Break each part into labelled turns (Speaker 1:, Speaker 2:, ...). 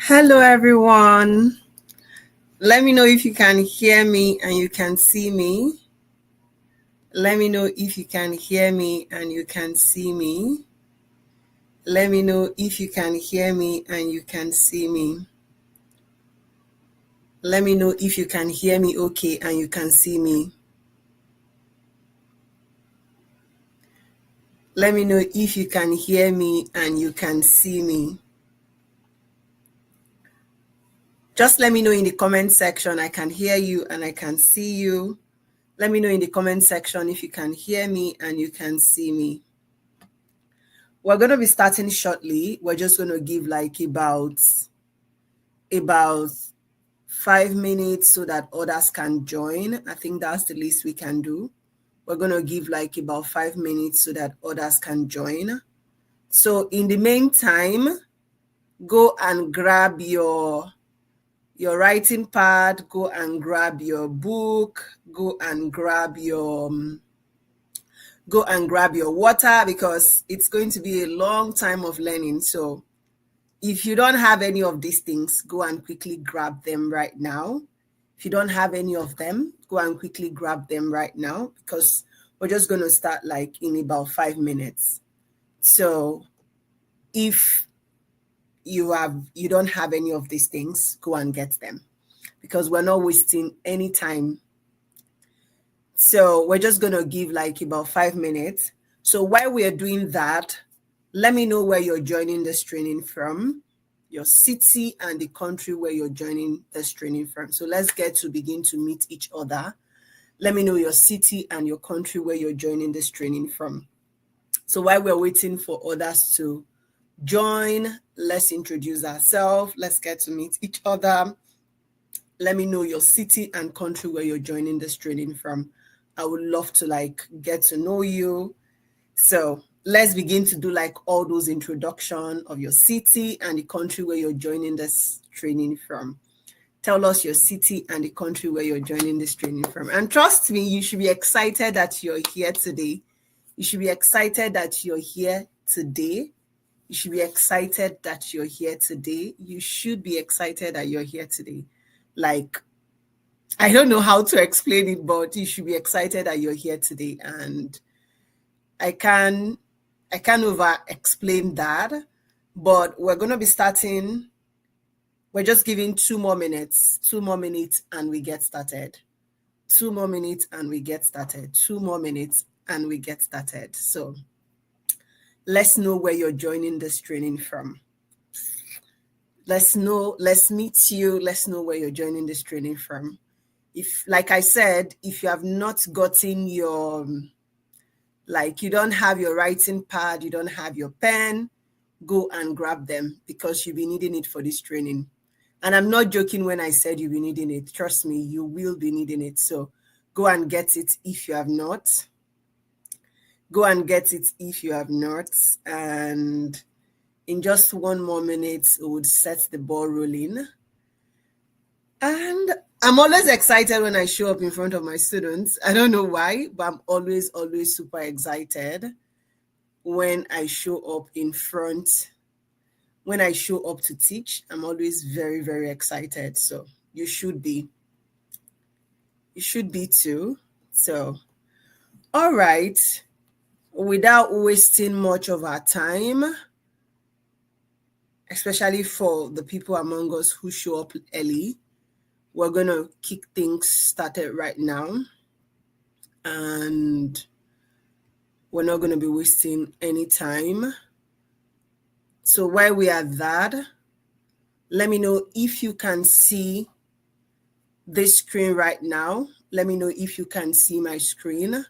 Speaker 1: Hello, everyone. Let me know if you can hear me and you can see me. Let me know if you can hear me and you can see me. Let me know if you can hear me and you can see me. Let me know if you can hear me okay and you can see me. Let me know if you can hear me and you can see me. Just let me know in the comment section. I can hear you and I can see you. Let me know in the comment section if you can hear me and you can see me. We're going to be starting shortly. We're just going to give like about 5 minutes so that others can join. I think that's the least we can do. We're going to give like about 5 minutes so that others can join. So in the meantime, go and grab your writing pad, go and grab your book, go and grab your water, because it's going to be a long time of learning. So if you don't have any of these things, go and quickly grab them right now. If you don't have any of them, go and quickly grab them right now, because we're just going to start like in about 5 minutes. So if you don't have any of these things, go and get them, because we're not wasting any time. So we're just going to give like about 5 minutes. So while we are doing that, let me know where you're joining this training from, your city and the country where you're joining this training from. So let's get to begin to meet each other. Let me know your city and your country where you're joining this training from. So while we're waiting for others to join, let's introduce ourselves. Let's get to meet each other. Let me know your city and country where you're joining this training from. I would love to like get to know you. So let's begin to do like all those introduction of your city and the country where you're joining this training from. Tell us your city and the country where you're joining this training from. And trust me, you should be excited that you're here today. You should be excited that you're here today. You should be excited that you're here today. You should be excited that you're here today. Like, I don't know how to explain it, but you should be excited that you're here today. And I can't over explain that, but we're going to be starting. We're just giving 2 more minutes, and we get started. 2 more minutes and we get started. 2 more minutes and we get started. So let's know where you're joining this training from. Let's meet you. Let's know where you're joining this training from. If, like I said, if you have not gotten your, like you don't have your writing pad, you don't have your pen, go and grab them, because you'll be needing it for this training. And I'm not joking when I said you'll be needing it. Trust me, you will be needing it. So go and get it if you have not. Go and get it if you have not. And in just 1 more minute, it would set the ball rolling. And I'm always excited when I show up in front of my students. I don't know why, but I'm always super excited when I show up in front. When I show up to teach, I'm always very, very excited. So you should be. You should be too. So, all right. Without wasting much of our time, especially for the people among us who show up early, we're going to kick things started right now. And we're not going to be wasting any time. So while we are at that, let me know if you can see this screen right now. Let me know if you can see my screen.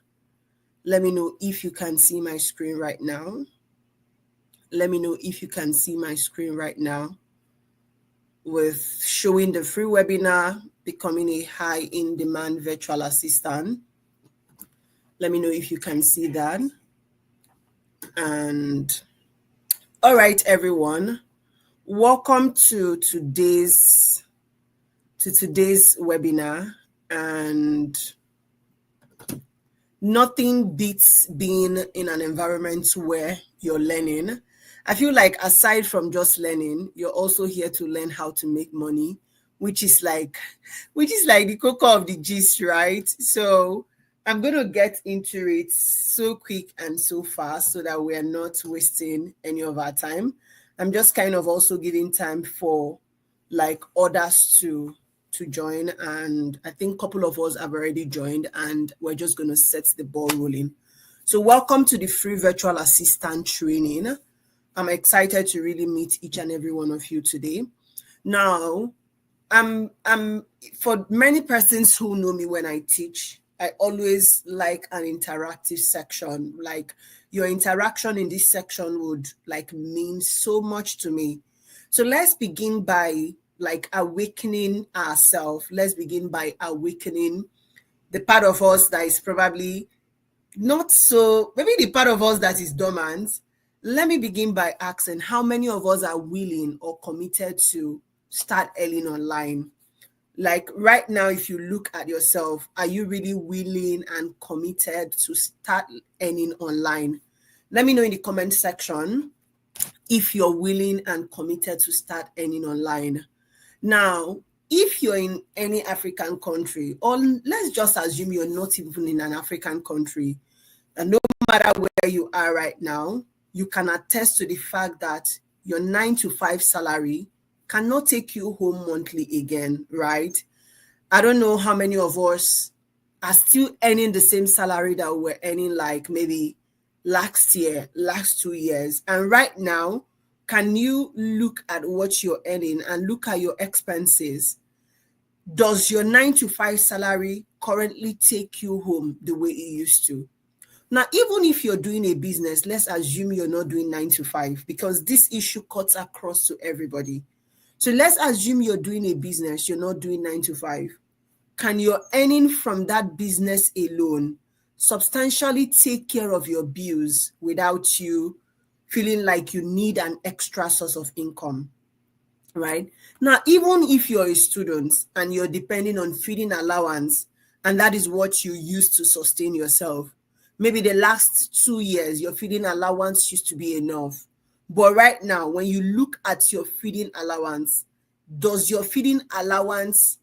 Speaker 1: Let me know if you can see my screen right now. Let me know if you can see my screen right now, with showing the free webinar, Becoming a High in Demand Virtual Assistant. Let me know if you can see that. And all right, everyone, welcome to today's webinar. And nothing beats being in an environment where you're learning. I feel like aside from just learning, you're also here to learn how to make money, which is like the cocoa of the gist, right? So I'm going to get into it so quick and so fast so that we're not wasting any of our time. I'm just kind of also giving time for like others to join, and I think a couple of us have already joined, and we're just going to set the ball rolling. So welcome to the free virtual assistant training. I'm excited to really meet each and every one of you today. Now, I'm for many persons who know me when I teach, I always like an interactive section. Like your interaction in this section would like mean so much to me. So let's begin by like awakening ourselves. Let's begin by awakening the part of us that is probably not so, maybe the part of us that is dormant. Let me begin by asking how many of us are willing or committed to start earning online? Like right now, if you look at yourself, are you really willing and committed to start earning online? Let me know in the comment section if you're willing and committed to start earning online. Now, if you're in any African country, or let's just assume you're not even in an African country, and no matter where you are right now, you can attest to the fact that your 9-to-5 salary cannot take you home monthly again, right? I don't know how many of us are still earning the same salary that we were earning like maybe last year, last 2 years. And right now, can you look at what you're earning and look at your expenses? Does your 9-to-5 salary currently take you home the way it used to? Now, even if you're doing a business, let's assume you're not doing 9-to-5 because this issue cuts across to everybody. So let's assume you're doing a business, you're not doing 9-to-5. Can your earning from that business alone substantially take care of your bills without you feeling like you need an extra source of income? Right? Now, even if you're a student and you're depending on feeding allowance, and that is what you use to sustain yourself, maybe the last 2 years, your feeding allowance used to be enough. But right now, when you look at your feeding allowance, does your feeding allowance,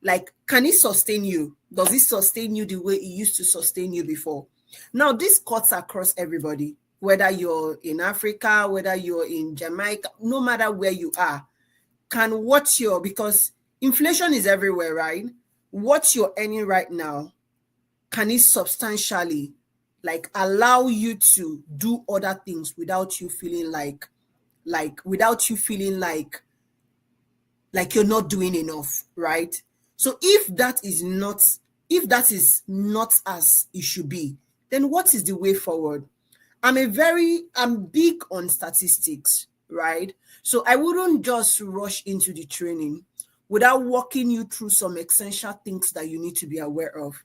Speaker 1: like, can it sustain you? Does it sustain you the way it used to sustain you before? Now, this cuts across everybody, whether you're in Africa, whether you're in Jamaica, no matter where you are. Can what you're, because inflation is everywhere, right? What you're earning right now, can it substantially like allow you to do other things without you feeling like without you feeling like you're not doing enough, right? So if that is not as it should be, then what is the way forward? I'm big on statistics, right? So I wouldn't just rush into the training without walking you through some essential things that you need to be aware of.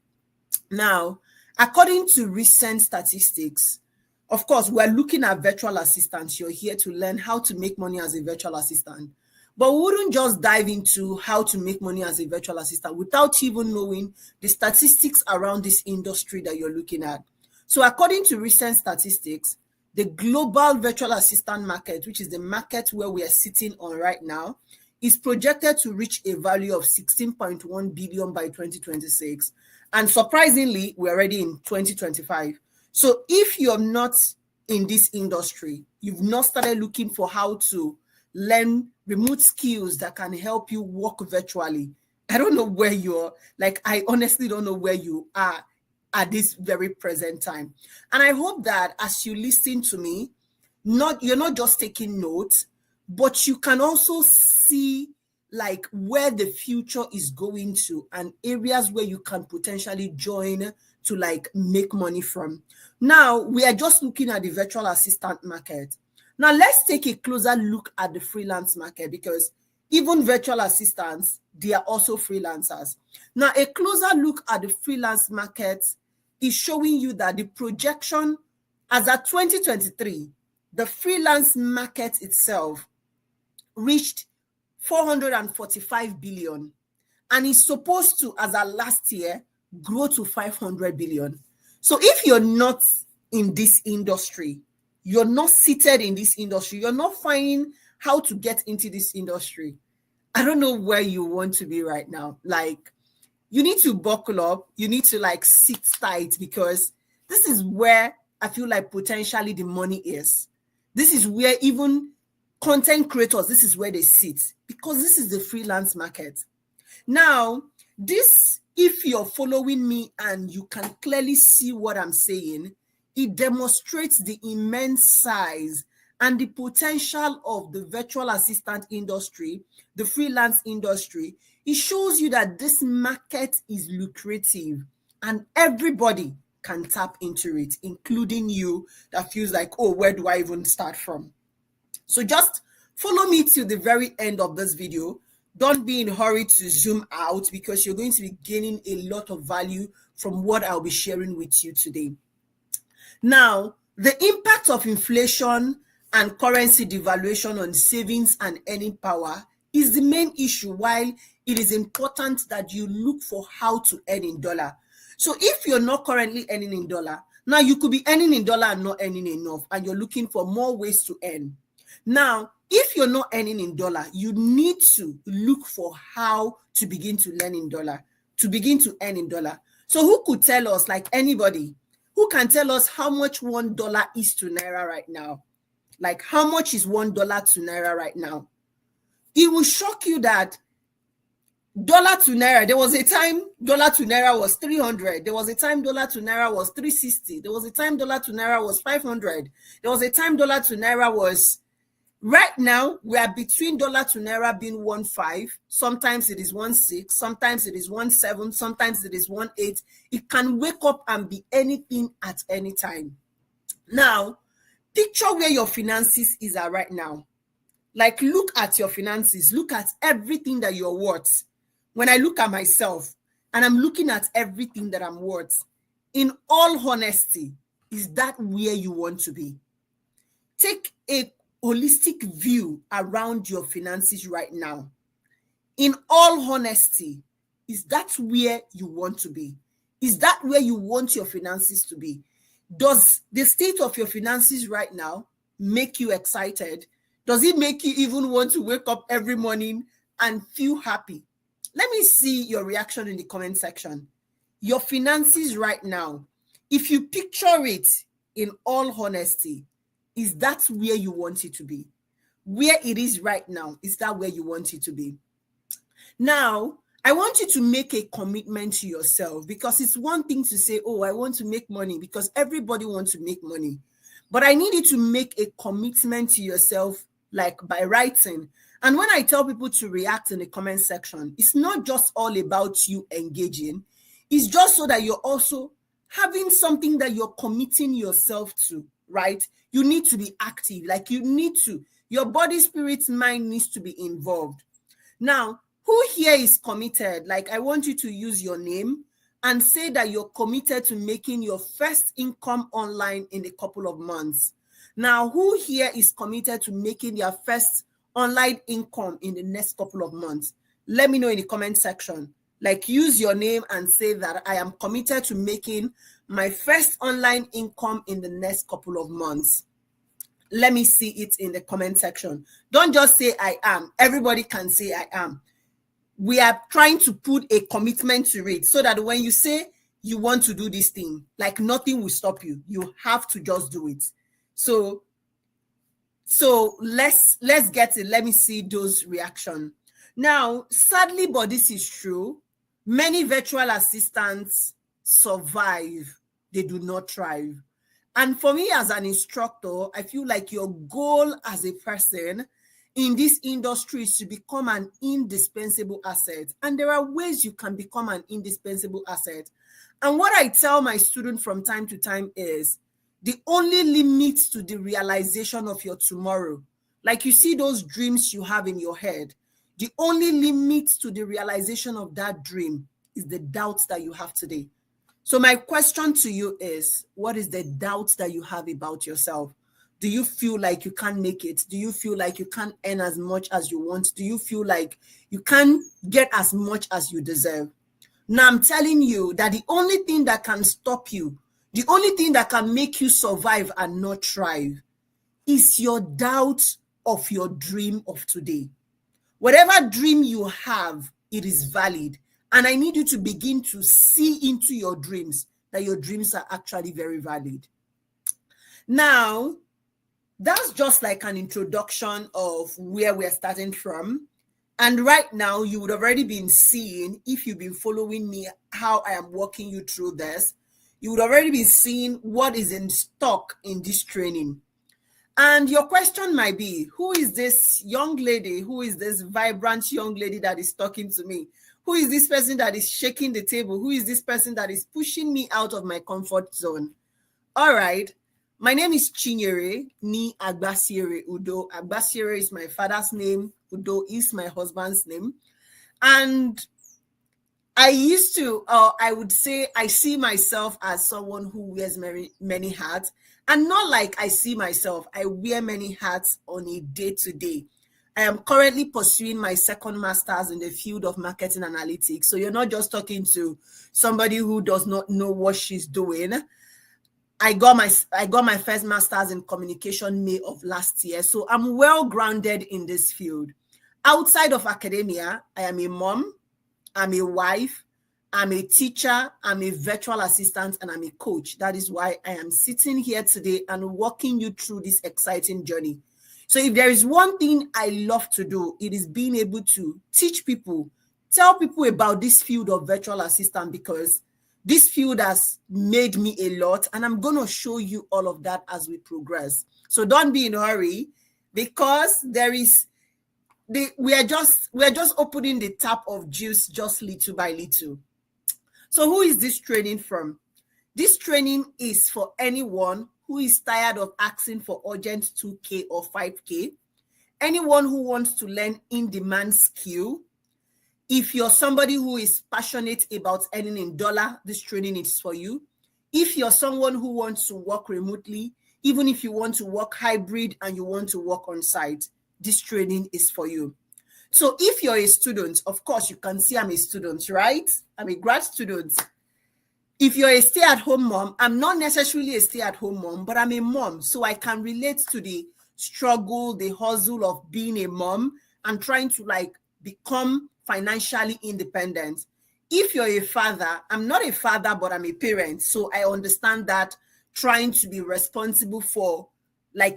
Speaker 1: Now, according to recent statistics, of course, we're looking at virtual assistants. You're here to learn how to make money as a virtual assistant. But we wouldn't just dive into how to make money as a virtual assistant without even knowing the statistics around this industry that you're looking at. So according to recent statistics, the global virtual assistant market, which is the market where we are sitting on right now, is projected to reach a value of 16.1 billion by 2026. And surprisingly, we're already in 2025. So if you're not in this industry, you've not started looking for how to learn remote skills that can help you work virtually, I don't know where you're, like, I honestly don't know where you are at this very present time. And I hope that as you listen to me, you're not just taking notes, but you can also see like where the future is going to and areas where you can potentially join to like make money from. Now, we are just looking at the virtual assistant market. Now, let's take a closer look at the freelance market, because even virtual assistants, they are also freelancers. Now, a closer look at the freelance market is showing you that the projection as at 2023, the freelance market itself reached 445 billion and is supposed to, as at last year, grow to 500 billion. So if you're not in this industry, you're not seated in this industry, you're not finding how to get into this industry, I don't know where you want to be right now. Like, you need to buckle up. You need to like sit tight, because this is where I feel like potentially the money is. This is where even content creators, this is where they sit, because this is the freelance market. Now, this, if you're following me and you can clearly see what I'm saying, it demonstrates the immense size and the potential of the virtual assistant industry, the freelance industry. It shows you that this market is lucrative and everybody can tap into it, including you that feels like, oh, where do I even start from? So just follow me till the very end of this video. Don't be in a hurry to zoom out, because you're going to be gaining a lot of value from what I'll be sharing with you today. Now, the impact of inflation and currency devaluation on savings and earning power is the main issue, while it is important that you look for how to earn in dollar. So if you're not currently earning in dollar, now you could be earning in dollar and not earning enough, and you're looking for more ways to earn. Now, if you're not earning in dollar, you need to look for how to begin to learn in dollar, to begin to earn in dollar. So who could tell us, like anybody, who can tell us how much $1 is to Naira right now? Like, how much is $1 to Naira right now? It will shock you that dollar to Naira, there was a time dollar to Naira was 300. There was a time dollar to Naira was 360. There was a time dollar to Naira was 500. There was a time dollar to Naira was, right now, we are between dollar to Naira being 1.5. Sometimes it is 1.6. Sometimes it is 1.7. Sometimes it is 1.8. It can wake up and be anything at any time. Now, picture where your finances is at right now. Like, look at your finances. Look at everything that you're worth. When I look at myself and I'm looking at everything that I'm worth, in all honesty, is that where you want to be? Take a holistic view around your finances right now. In all honesty, is that where you want to be? Is that where you want your finances to be? Does the state of your finances right now make you excited? Does it make you even want to wake up every morning and feel happy? Let me see your reaction in the comment section. Your finances right now, if you picture it in all honesty, is that where you want it to be? Where it is right now, is that where you want it to be? Now, I want you to make a commitment to yourself, because it's one thing to say, oh, I want to make money, because everybody wants to make money. But I need you to make a commitment to yourself, like by writing. And when I tell people to react in the comment section, it's not just all about you engaging. It's just so that you're also having something that you're committing yourself to, right? You need to be active. Like, you need to, your body, spirit, mind needs to be involved. Now, who here is committed? Like, I want you to use your name and say that you're committed to making your first income online in a couple of months. Now, who here is committed to making their first online income in the next couple of months? Let me know in the comment section. Like, use your name and say that I am committed to making my first online income in the next couple of months. Let me see it in the comment section. Don't just say I am. Everybody can say I am. We are trying to put a commitment to it, so that when you say you want to do this thing, like, nothing will stop you. You have to just do it. So let's get it. Let me see those reactions. Now, sadly, but this is true, many virtual assistants survive. They do not thrive. And for me as an instructor, I feel like your goal as a person in this industry is to become an indispensable asset. And there are ways you can become an indispensable asset. And what I tell my students from time to time is, the only limit to the realization of your tomorrow, like, you see those dreams you have in your head, the only limit to the realization of that dream is the doubts that you have today. So my question to you is, what is the doubt that you have about yourself? Do you feel like you can't make it? Do you feel like you can't earn as much as you want? Do you feel like you can't get as much as you deserve? Now, I'm telling you that the only thing that can stop you, the only thing that can make you survive and not thrive, is your doubt of your dream of today. Whatever dream you have, it is valid. And I need you to begin to see into your dreams that your dreams are actually very valid. Now, that's just like an introduction of where we're starting from. And right now, you would have already been seeing, if you've been following me, how I am walking you through this, you would already be seeing what is in stock in this training. And your question might be, who is this young lady? Who is this vibrant young lady that is talking to me? Who is this person that is shaking the table? Who is this person that is pushing me out of my comfort zone? All right. My name is Chinyere Ni Agbasiere Udo. Agbasiere is my father's name. Udo is my husband's name. And I would say I see myself as someone who wears many hats. And not like I see myself, I wear many hats on a day-to-day. I am currently pursuing my second master's in the field of marketing analytics. So you're not just talking to somebody who does not know what she's doing. I got my first master's in communication May of last year. So I'm well grounded in this field. Outside of academia, I am a mom, I'm a wife, I'm a teacher, I'm a virtual assistant, and I'm a coach. That is why I am sitting here today and walking you through this exciting journey. So if there is one thing I love to do, it is being able to teach people, tell people about this field of virtual assistant, because this field has made me a lot, and I'm going to show you all of that as we progress. So don't be in a hurry, because we are just opening the tap of juice just little by little. So who is this training from? This training is for anyone who is tired of asking for urgent 2K or 5K, anyone who wants to learn in-demand skill. If you're somebody who is passionate about earning in dollar, this training is for you. If you're someone who wants to work remotely, even if you want to work hybrid and you want to work on site, this training is for you. So if you're a student, of course, you can see I'm a student, right? I'm a grad student. If you're a stay-at-home mom, I'm not necessarily a stay-at-home mom, but I'm a mom. So I can relate to the struggle, the hustle of being a mom and trying to become financially independent. If you're a father, I'm not a father, but I'm a parent. So I understand that trying to be responsible for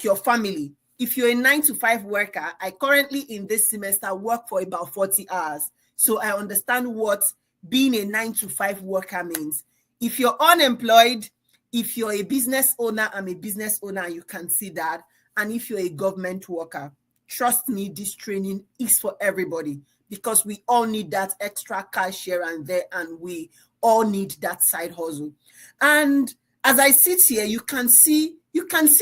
Speaker 1: your family. If you're a 9-to-5 worker, I currently in this semester work for about 40 hours. So I understand what being a 9-to-5 worker means. If you're unemployed, if you're a business owner, I'm a business owner, you can see that. And if you're a government worker, trust me, this training is for everybody, because we all need that extra cash here and there, and we all need that side hustle. And as I sit here, you can see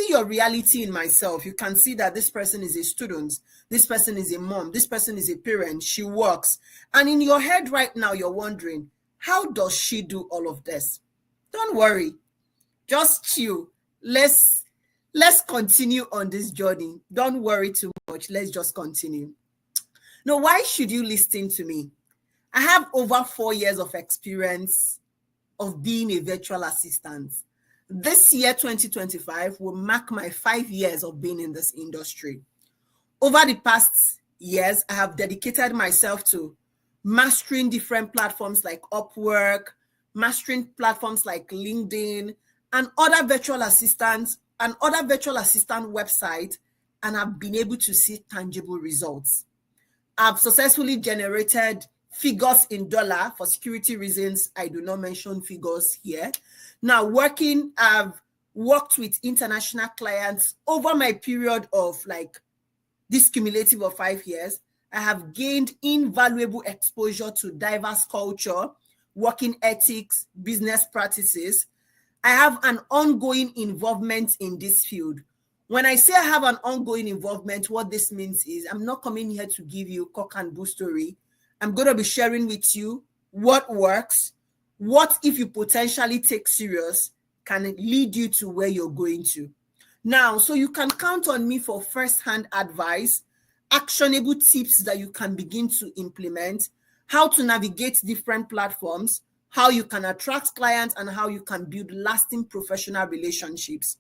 Speaker 1: your reality in myself. You can see that this person is a student, this person is a mom, this person is a parent, she works. And in your head right now, you're wondering, how does she do all of this? Don't worry, just chill. Let's continue on this journey. Don't worry too much. Let's just continue. Now, why should you listen to me? I have over 4 years of experience of being a virtual assistant. This year, 2025, will mark my 5 years of being in this industry. Over the past years, I have dedicated myself to mastering different platforms like Upwork, mastering platforms like LinkedIn, and other virtual assistant websites, and I've been able to see tangible results. I've successfully generated figures in dollar. For security reasons, I do not mention figures here. Now, I've worked with international clients over my period of this cumulative of 5 years. I have gained invaluable exposure to diverse culture, working ethics, business practices. I have an ongoing involvement in this field. When I say I have an ongoing involvement, what this means is I'm not coming here to give you cock and bull story. I'm going to be sharing with you what works, what if you potentially take serious can lead you to where you're going to. Now, so you can count on me for first-hand advice, actionable tips that you can begin to implement, how to navigate different platforms, how you can attract clients, and how you can build lasting professional relationships.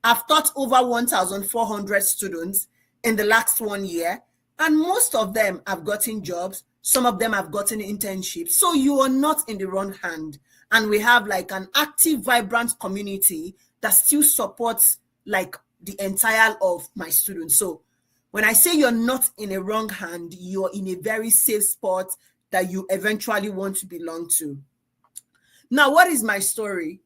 Speaker 1: I've taught over 1,400 students in the last 1 year, and most of them have gotten jobs. Some of them have gotten internships. So you are not in the wrong hand. And we have like an active, vibrant community that still supports like the entire of my students. So when I say you're not in a wrong hand, you're in a very safe spot that you eventually want to belong to. Now, what is my story?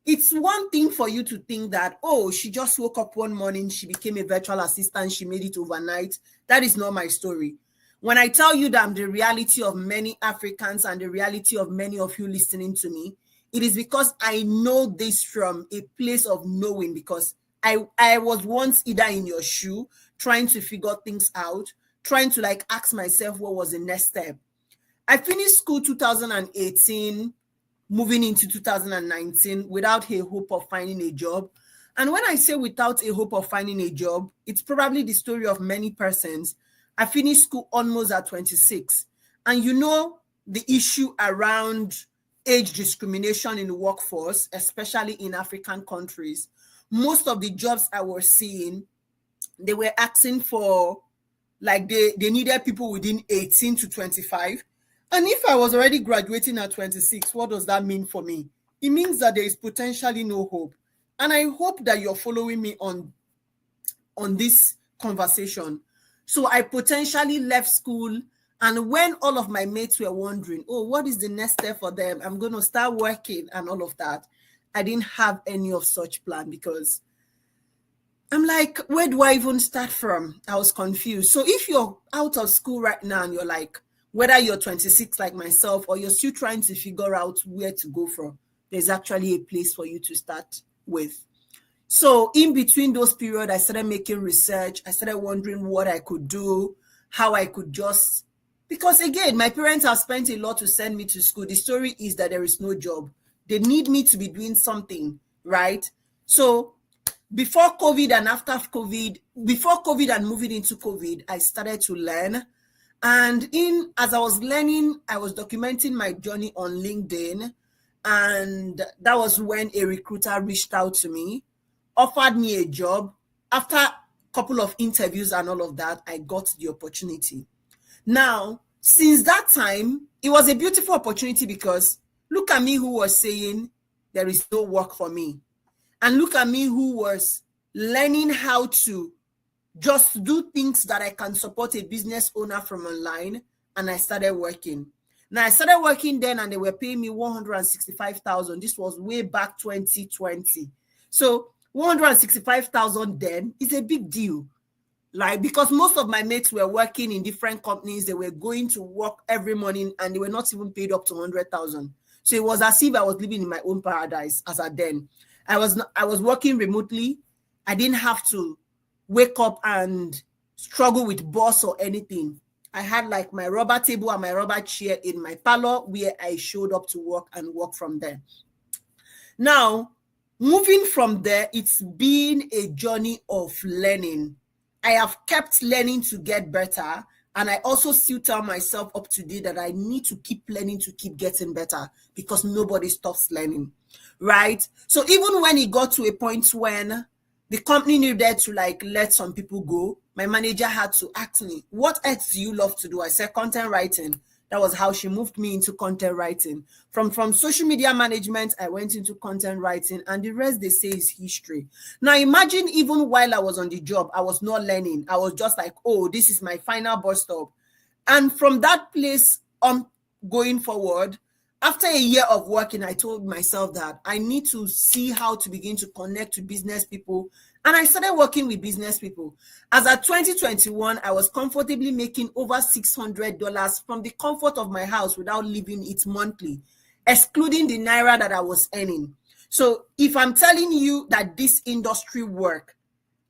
Speaker 1: It's one thing for you to think that, oh, she just woke up one morning, she became a virtual assistant, she made it overnight. That is not my story. When I tell you that I'm the reality of many Africans and the reality of many of you listening to me, it is because I know this from a place of knowing, because I was once either in your shoe, trying to figure things out, trying to like ask myself what was the next step. I finished school 2018, moving into 2019 without a hope of finding a job. And when I say without a hope of finding a job, it's probably the story of many persons. I finished school almost at 26. And you know the issue around age discrimination in the workforce, especially in African countries. Most of the jobs I was seeing, they were asking for, like they needed people within 18 to 25. And if I was already graduating at 26, what does that mean for me? It means that there is potentially no hope. And I hope that you're following me on this conversation. So I potentially left school. And when all of my mates were wondering, oh, what is the next step for them? I'm going to start working and all of that. I didn't have any of such plan, because I'm like, where do I even start from? I was confused. So if you're out of school right now and you're like, whether you're 26 like myself or you're still trying to figure out where to go from, there's actually a place for you to start with. So in between those periods, I started making research. I started wondering what I could do, how I could just, because again, my parents have spent a lot to send me to school. The story is that there is no job. They need me to be doing something, right? So before COVID and after COVID, before COVID and moving into COVID, I started to learn. And as I was learning, I was documenting my journey on LinkedIn. And that was when a recruiter reached out to me, offered me a job. After a couple of interviews and all of that, I got the opportunity. Now, since that time, it was a beautiful opportunity, because look at me who was saying there is no work for me. And look at me who was learning how to just do things that I can support a business owner from online. And I started working. Now I started working then, and they were paying me 165,000. This was way back 2020. So 165,000 then is a big deal. Like, because most of my mates were working in different companies, they were going to work every morning and they were not even paid up to 100,000. So it was as if I was living in my own paradise as at then. I was working remotely. I didn't have to wake up and struggle with boss or anything. I had like my rubber table and my rubber chair in my parlor where I showed up to work and work from there. Now, moving from there, it's been a journey of learning. I have kept learning to get better. And I also still tell myself up to date that I need to keep learning to keep getting better, because nobody stops learning, right? So even when it got to a point when the company needed to like let some people go, my manager had to ask me, what else do you love to do? I said content writing. That was how she moved me into content writing. From social media management, I went into content writing, and the rest they say is history. Now imagine, even while I was on the job, I was not learning. I was just like, oh, this is my final bus stop. And from that place on going forward, after a year of working, I told myself that I need to see how to begin to connect to business people. And I started working with business people. As at 2021, I was comfortably making over $600 from the comfort of my house without leaving it monthly, excluding the naira that I was earning. So if I'm telling you that this industry work,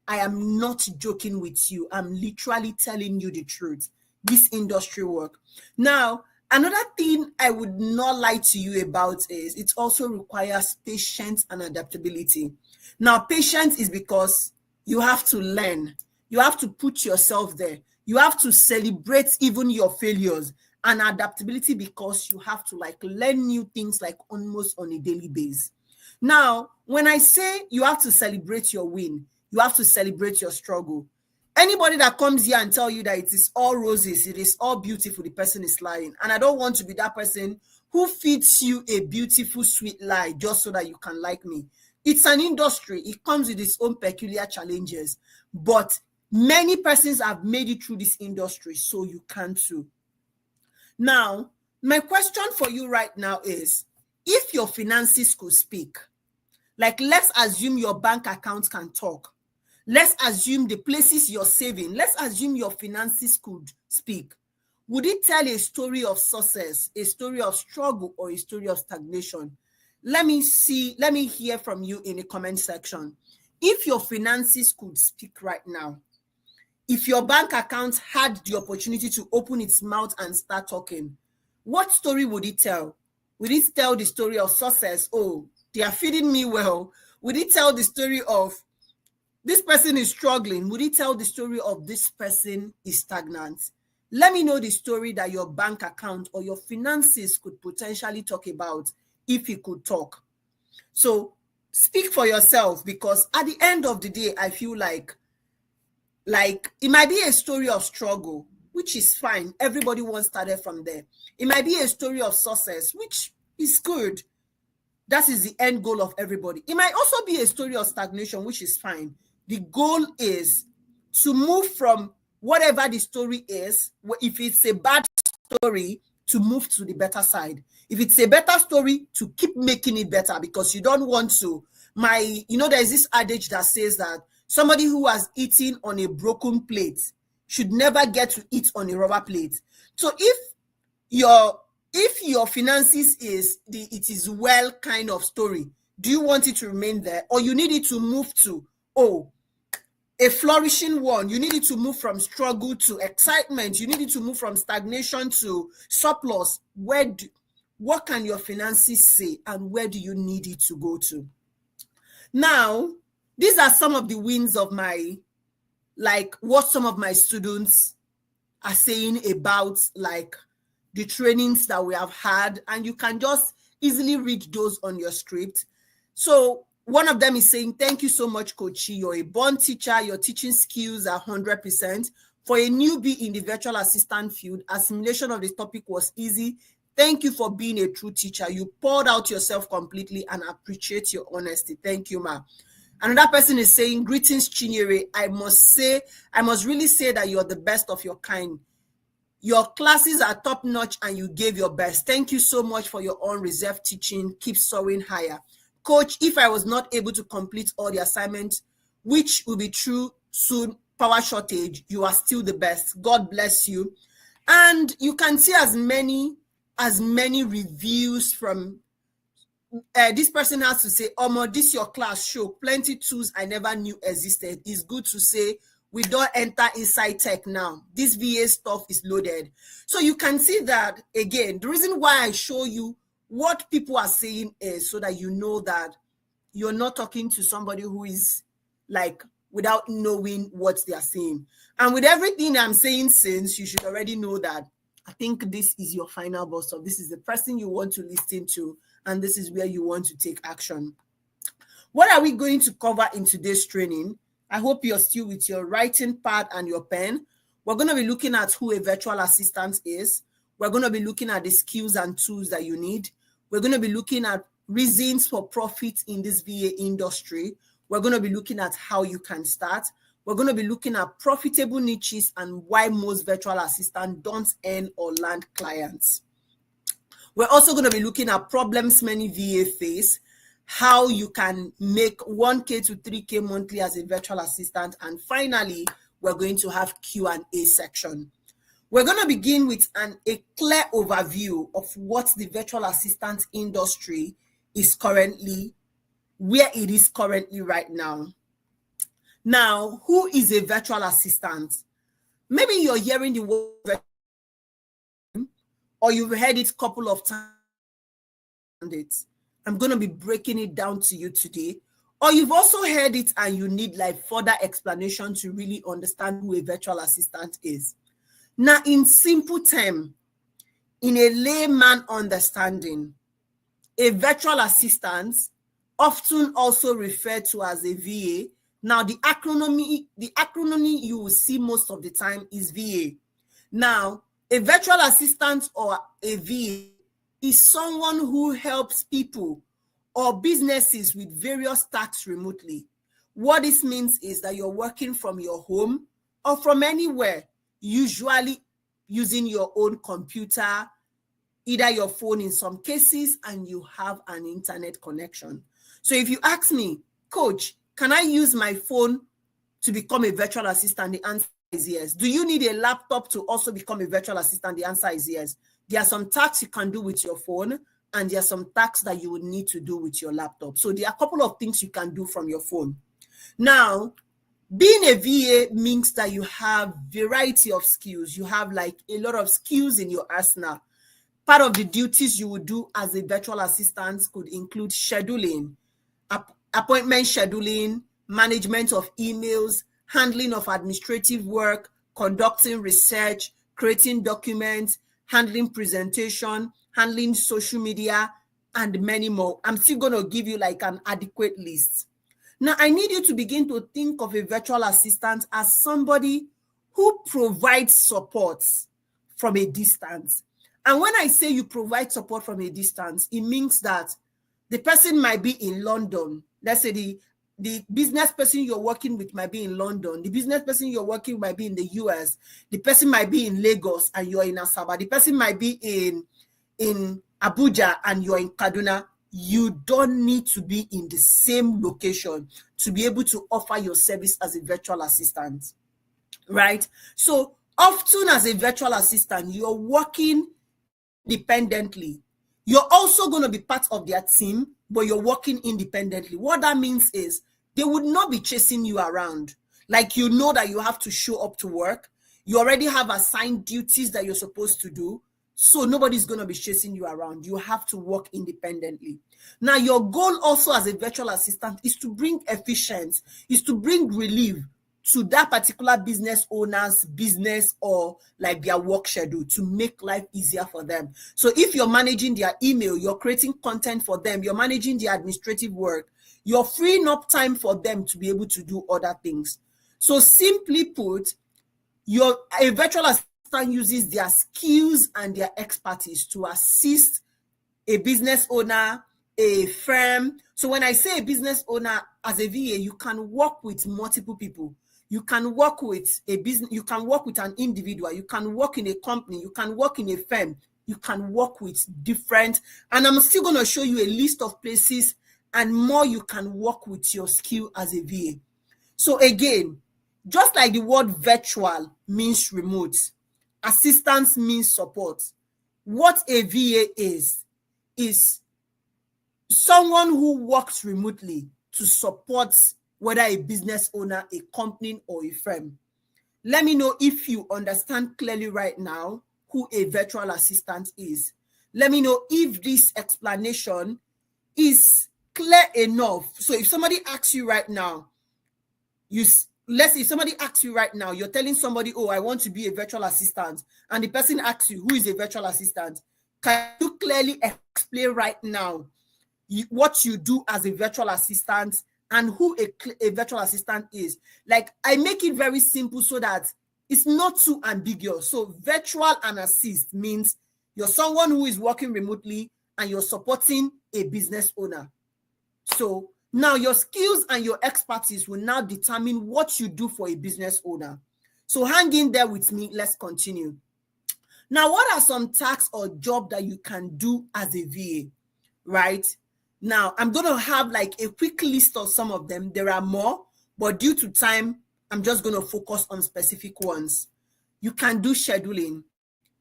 Speaker 1: I am not joking with you. I'm literally telling you the truth. This industry work. Now, another thing I would not lie to you about is it also requires patience and adaptability. Now, patience is because you have to learn. You have to put yourself there. You have to celebrate even your failures. And adaptability because you have to like learn new things like almost on a daily basis. Now, when I say you have to celebrate your win, you have to celebrate your struggle. Anybody that comes here and tell you that it is all roses, it is all beautiful, the person is lying. And I don't want to be that person who feeds you a beautiful, sweet lie just so that you can like me. It's an industry. It comes with its own peculiar challenges. But many persons have made it through this industry, so you can too. Now, my question for you right now is, if your finances could speak, like let's assume your bank account can talk. Let's assume the places you're saving, let's assume your finances could speak. Would it tell a story of success, a story of struggle, or a story of stagnation? Let me hear from you in the comment section. If your finances could speak right now, if your bank account had the opportunity to open its mouth and start talking, what story would it tell? Would it tell the story of success? Oh, they are feeding me well. Would it tell the story of this person is struggling? Would it tell the story of this person is stagnant? Let me know the story that your bank account or your finances could potentially talk about if it could talk. So speak for yourself, because at the end of the day, I feel like it might be a story of struggle, which is fine. Everybody once started from there. It might be a story of success, which is good. That is the end goal of everybody. It might also be a story of stagnation, which is fine. The goal is to move from whatever the story is. If it's a bad story, to move to the better side. If it's a better story, to keep making it better, because you don't want to. There's this adage that says that somebody who has eaten on a broken plate should never get to eat on a rubber plate. So if your finances it is well kind of story, do you want it to remain there, or you need it to move to a flourishing one? You need it to move from struggle to excitement. You need it to move from stagnation to surplus. What can your finances say, and where do you need it to go to? Now, these are some of the wins of what some of my students are saying about the trainings that we have had, and you can just easily read those on your script. So one of them is saying, thank you so much, Coach. You're a born teacher. Your teaching skills are 100%. For a newbie in the virtual assistant field, assimilation of the topic was easy. Thank you for being a true teacher. You poured out yourself completely, and appreciate your honesty. Thank you, ma. Another person is saying, greetings, Chinyere. I must really say that you're the best of your kind. Your classes are top notch, and you gave your best. Thank you so much for your unreserved teaching. Keep soaring higher. Coach, if I was not able to complete all the assignments, which will be true soon, power shortage, you are still the best. God bless you. And you can see as many reviews from this person has to say, Omo, this your class show plenty tools I never knew existed. It's good to say we don't enter inside tech now. This VA stuff is loaded. So you can see that, again, the reason why I show you what people are saying is so that you know that you're not talking to somebody who is without knowing what they are saying. And with everything I'm saying since, you should already know that I think this is your final boss stop. This is the person you want to listen to, and this is where you want to take action. What are we going to cover in today's training? I hope you're still with your writing pad and your pen. We're going to be looking at who a virtual assistant is. We're going to be looking at the skills and tools that you need. We're going to be looking at reasons for profit in this VA industry. We're going to be looking at how you can start. We're going to be looking at profitable niches and why most virtual assistants don't earn or land clients. We're also going to be looking at problems many VA face, how you can make 1K to 3K monthly as a virtual assistant. And finally, we're going to have Q&A section. We're going to begin with a clear overview of what the virtual assistant industry is currently, where it is currently right now. Now, who is a virtual assistant? Maybe you're hearing the word, or you've heard it a couple of times. I'm going to be breaking it down to you today. Or you've also heard it and you need further explanation to really understand who a virtual assistant is. Now, in simple terms, in a layman understanding, a virtual assistant often also referred to as a VA. Now, the acronym you will see most of the time is VA. Now, a virtual assistant or a VA is someone who helps people or businesses with various tasks remotely. What this means is that you're working from your home or from anywhere, usually using your own computer, either your phone in some cases, and you have an internet connection. So if you ask me, Coach, can I use my phone to become a virtual assistant? The answer is yes. Do you need a laptop to also become a virtual assistant? The answer is yes. There are some tasks you can do with your phone, and there are some tasks that you would need to do with your laptop. So there are a couple of things you can do from your phone. Now, being a VA means that you have variety of skills. You have like a lot of skills in your arsenal. Part of the duties you would do as a virtual assistant could include scheduling, appointment scheduling, management of emails, handling of administrative work, conducting research, creating documents, handling presentation, handling social media, and many more. I'm still going to give you like an adequate list. Now, I need you to begin to think of a virtual assistant as somebody who provides support from a distance. And when I say you provide support from a distance, it means that the person might be in London. Let's say the business person you're working with might be in London. The business person you're working with might be in the US. The person might be in Lagos and you're in Asaba. The person might be in Abuja and you're in Kaduna. You don't need to be in the same location to be able to offer your service as a virtual assistant, right? So often as a virtual assistant, you're working independently. You're also going to be part of their team, but you're working independently. What that means is they would not be chasing you around. Like, you know that you have to show up to work. You already have assigned duties that you're supposed to do. So nobody's going to be chasing you around. You have to work independently. Now, your goal also as a virtual assistant is to bring efficiency, is to bring relief to that particular business owner's business or like their work schedule, to make life easier for them. So if you're managing their email, you're creating content for them, you're managing their administrative work, you're freeing up time for them to be able to do other things. So simply put, a virtual assistant uses their skills and their expertise to assist a business owner, a firm. So when I say a business owner, as a VA, you can work with multiple people. You can work with a business, you can work with an individual, you can work in a company, you can work in a firm, you can work with different, and I'm still going to show you a list of places and more you can work with your skill as a VA. So again, just like the word virtual means remote, assistance means support. What a VA is someone who works remotely to support whether a business owner, a company, or a firm. Let me know if you understand clearly right now who a virtual assistant is. Let me know if this explanation is clear enough. So if somebody asks you right now, let's say somebody asks you right now, you're telling somebody, oh, I want to be a virtual assistant, and the person asks you, who is a virtual assistant? Can you clearly explain right now what you do as a virtual assistant and who a virtual assistant is? Like, I make it very simple so that it's not too ambiguous. So virtual and assist means you're someone who is working remotely and you're supporting a business owner. So now your skills and your expertise will now determine what you do for a business owner. So hang in there with me. Let's continue. Now, what are some tasks or jobs that you can do as a VA, right? Now, I'm going to have like a quick list of some of them. There are more, but due to time, I'm just going to focus on specific ones. You can do scheduling.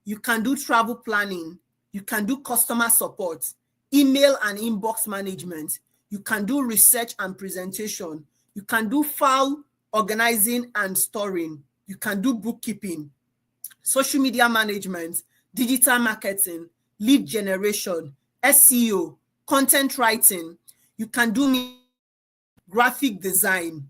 Speaker 1: You can do travel planning. You can do customer support, email and inbox management. You can do research and presentation. You can do file organizing and storing. You can do bookkeeping, social media management, digital marketing, lead generation, SEO, content writing. You can do graphic design,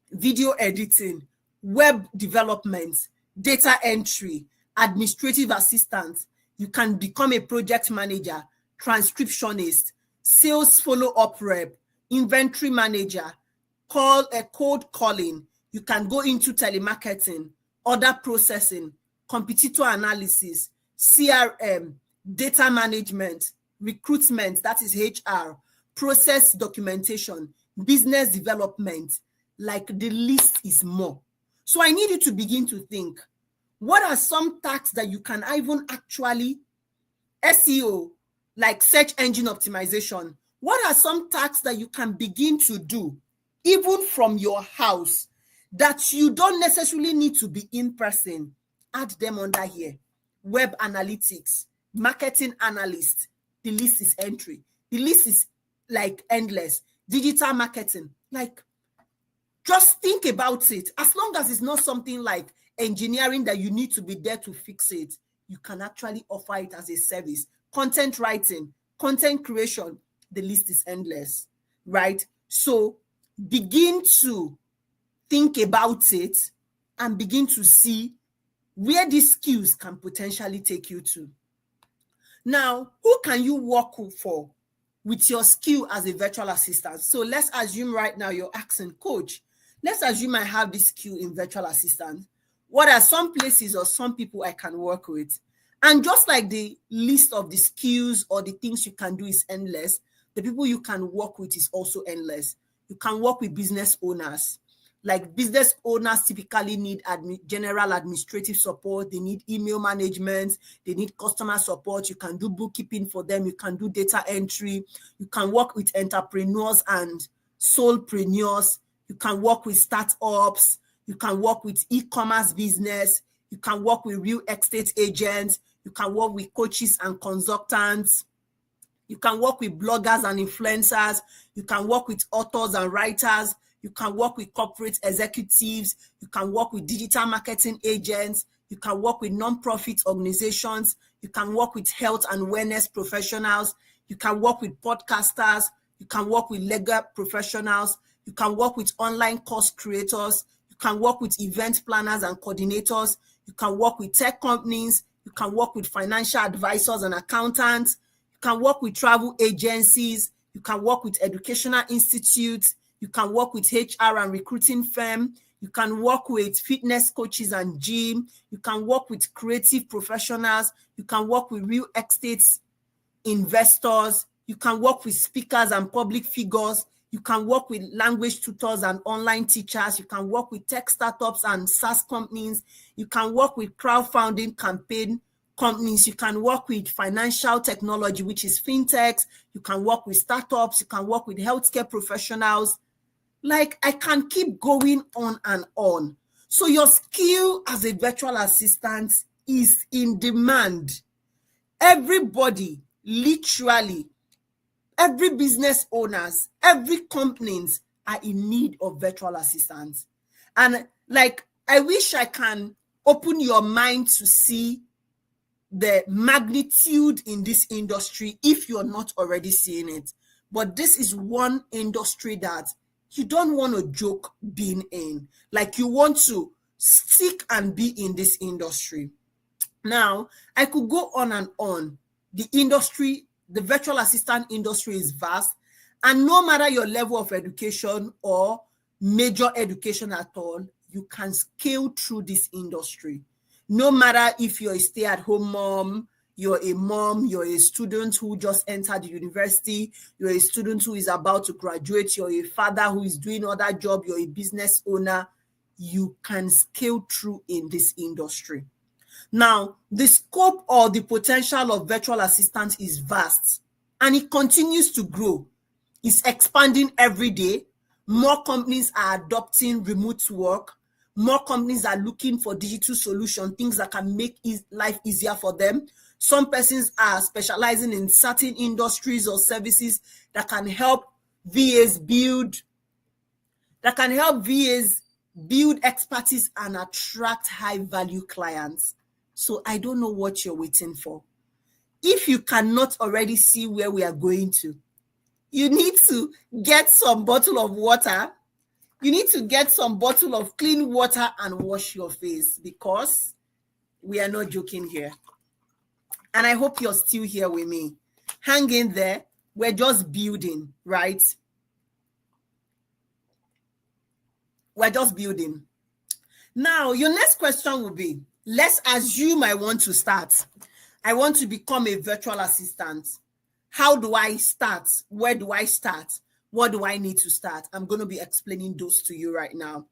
Speaker 1: video editing, web development, data entry, administrative assistant. You can become a project manager, transcriptionist, sales follow-up rep, inventory manager, cold calling. You can go into telemarketing, order processing, competitor analysis, CRM, data management, recruitment, that is HR, process documentation, business development. Like, the list is more. So I need you to begin to think, what are some tasks that you can even actually, SEO, like search engine optimization, what are some tasks that you can begin to do even from your house that you don't necessarily need to be in person? Add them under here. Web analytics, marketing analyst. The list is entry. The list is like endless. Digital marketing. Like, just think about it. As long as it's not something like engineering that you need to be there to fix it, you can actually offer it as a service. Content writing, content creation, the list is endless, right? So begin to think about it and begin to see where these skills can potentially take you to. Now, who can you work for with your skill as a virtual assistant? So let's assume right now you're asking, coach, let's assume I have this skill in virtual assistant. What are some places or some people I can work with? And just like the list of the skills or the things you can do is endless, the people you can work with is also endless. You can work with business owners. Like, business owners typically need general administrative support. They need email management. They need customer support. You can do bookkeeping for them. You can do data entry. You can work with entrepreneurs and solopreneurs. You can work with startups. You can work with e-commerce business. You can work with real estate agents. You can work with coaches and consultants. You can work with bloggers and influencers. You can work with authors and writers. You can work with corporate executives. You can work with digital marketing agents. You can work with non-profit organizations. You can work with health and wellness professionals. You can work with podcasters. You can work with legal professionals. You can work with online course creators. You can work with event planners and coordinators. You can work with tech companies. You can work with financial advisors and accountants. You can work with travel agencies. You can work with educational institutes. You can work with HR and recruiting firm. You can work with fitness coaches and gym. You can work with creative professionals. You can work with real estate investors. You can work with speakers and public figures. You can work with language tutors and online teachers. You can work with tech startups and SaaS companies. You can work with crowdfunding campaign companies. You can work with financial technology, which is fintechs. You can work with startups. You can work with healthcare professionals. Like, I can keep going on and on. So your skill as a virtual assistant is in demand. Everybody, literally, every business owners, every companies are in need of virtual assistants. And like, I wish I can open your mind to see the magnitude in this industry if you're not already seeing it. But this is one industry that you don't want to joke being in. Like, you want to stick and be in this industry. Now, I could go on and on. The industry, the virtual assistant industry is vast. And no matter your level of education or major education at all, you can scale through this industry. No matter if you're a stay-at-home mom, you're a student who just entered the university, you're a student who is about to graduate, you're a father who is doing other job, you're a business owner, you can scale through in this industry. Now, the scope or the potential of virtual assistants is vast, and it continues to grow. It's expanding every day. More companies are adopting remote work. More companies are looking for digital solutions, things that can make life easier for them. Some persons are specializing in certain industries or services that can help VAs build expertise and attract high-value clients. So I don't know what you're waiting for. If you cannot already see where we are going to, you need to get some bottle of water. You need to get some bottle of clean water and wash your face, because we are not joking here. And I hope you're still here with me. Hang in there. We're just building, right? We're just building. Now, your next question will be, let's assume I want to start. I want to become a virtual assistant. How do I start? Where do I start? What do I need to start? I'm going to be explaining those to you right now.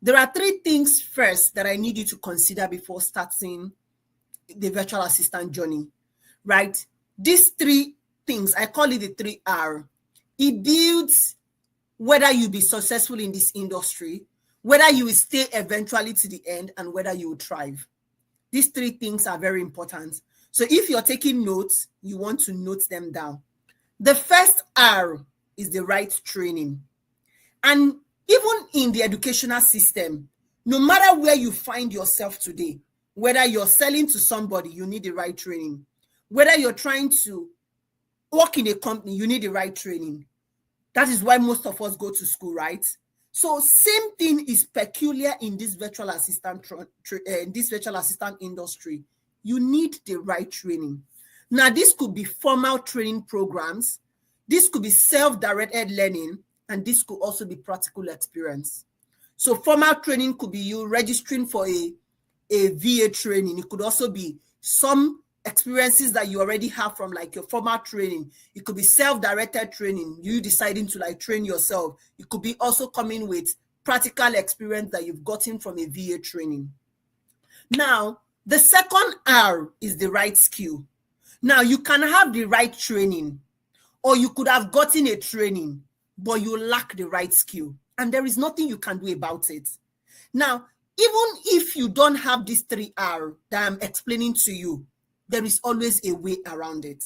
Speaker 1: There are 3 things first that I need you to consider before starting the virtual assistant journey, right? These 3 things, I call it the 3R. It builds whether you be successful in this industry, whether you will stay eventually to the end, and whether you will thrive. These 3 things are very important. So if you're taking notes, you want to note them down. The first R is the right training. And even in the educational system, no matter where you find yourself today, whether you're selling to somebody, you need the right training. Whether you're trying to work in a company, you need the right training. That is why most of us go to school, right? So same thing is peculiar in this virtual assistant industry. You need the right training. Now, this could be formal training programs. This could be self-directed learning, and this could also be practical experience. So formal training could be you registering for a VA training. It could also be some experiences that you already have from like your formal training. It could be self-directed training, you deciding to like train yourself. It could be also coming with practical experience that you've gotten from a VA training. Now, the second R is the right skill. Now, you can have the right training, or you could have gotten a training, but you lack the right skill, and there is nothing you can do about it. Now, even if you don't have this 3R that I'm explaining to you, there is always a way around it.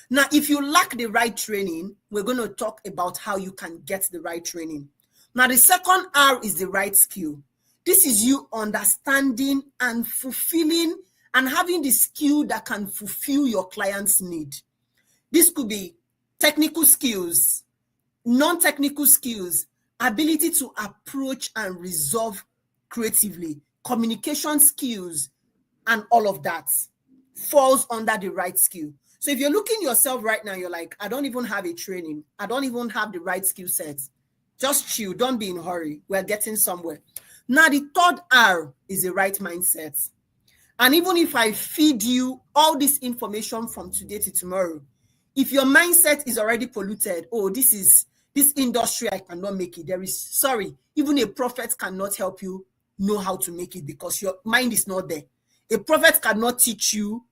Speaker 1: Now, if you lack the right training, we're going to talk about how you can get the right training. Now, the second R is the right skill. This is you understanding and fulfilling and having the skill that can fulfill your client's need. This could be technical skills, non-technical skills, ability to approach and resolve creatively, communication skills, and all of that falls under the right skill. So if you're looking yourself right now, you're like, I don't even have a training. I don't even have the right skill sets. Just chill. Don't be in a hurry. We're getting somewhere. Now, the third R is the right mindset. And even if I feed you all this information from today to tomorrow, if your mindset is already polluted, oh, this industry, I cannot make it. Even a prophet cannot help you know how to make it because your mind is not there. A prophet cannot teach you.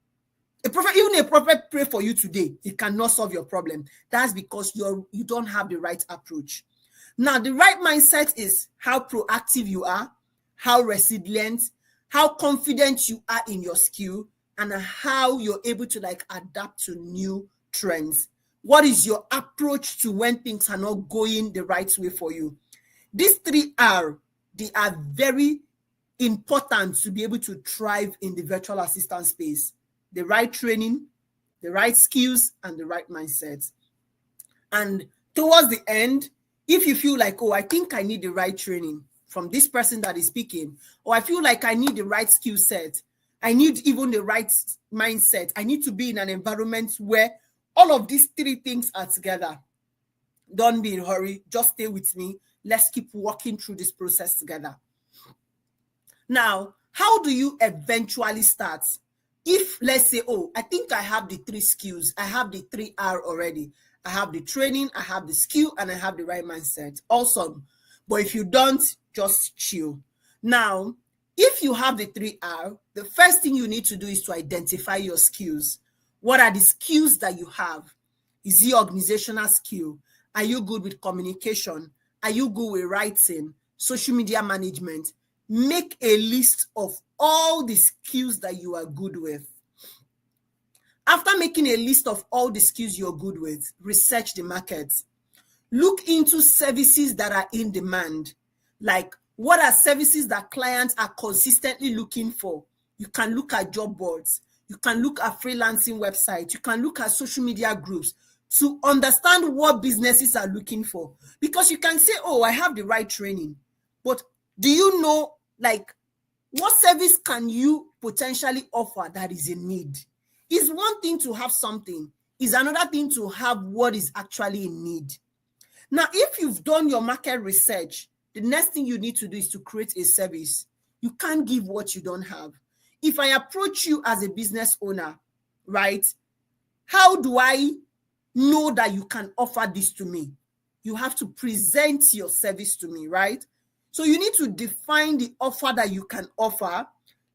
Speaker 1: Even a prophet pray for you today, it cannot solve your problem. That's because you don't have the right approach. Now, the right mindset is how proactive you are, how resilient, how confident you are in your skill, and how you're able to like adapt to new trends. What is your approach to when things are not going the right way for you? These 3R, they are very important to be able to thrive in the virtual assistant space. The right training, the right skills, and the right mindset. And towards the end, if you feel like, oh, I think I need the right training from this person that is speaking, or I feel like I need the right skill set, I need even the right mindset, I need to be in an environment where all of these 3 things are together. Don't be in a hurry. Just stay with me. Let's keep walking through this process together. Now, how do you eventually start? If, let's say, oh, I think I have the 3 skills. I have the 3R already. I have the training, I have the skill, and I have the right mindset. Awesome. But if you don't, just chill. Now, if you have the 3R, the first thing you need to do is to identify your skills. What are the skills that you have? Is it organizational skill? Are you good with communication? Are you good with writing, social media management? Make a list of all the skills that you are good with. After making a list of all the skills you're good with, research the market. Look into services that are in demand. Like, what are services that clients are consistently looking for? You can look at job boards. You can look at freelancing websites. You can look at social media groups to understand what businesses are looking for. Because you can say, oh, I have the right training. But do you know, like, what service can you potentially offer that is in need? It's one thing to have something. It's another thing to have what is actually in need. Now, if you've done your market research, the next thing you need to do is to create a service. You can't give what you don't have. If I approach you as a business owner, right, how do I know that you can offer this to me? You have to present your service to me, right? So you need to define the offer that you can offer,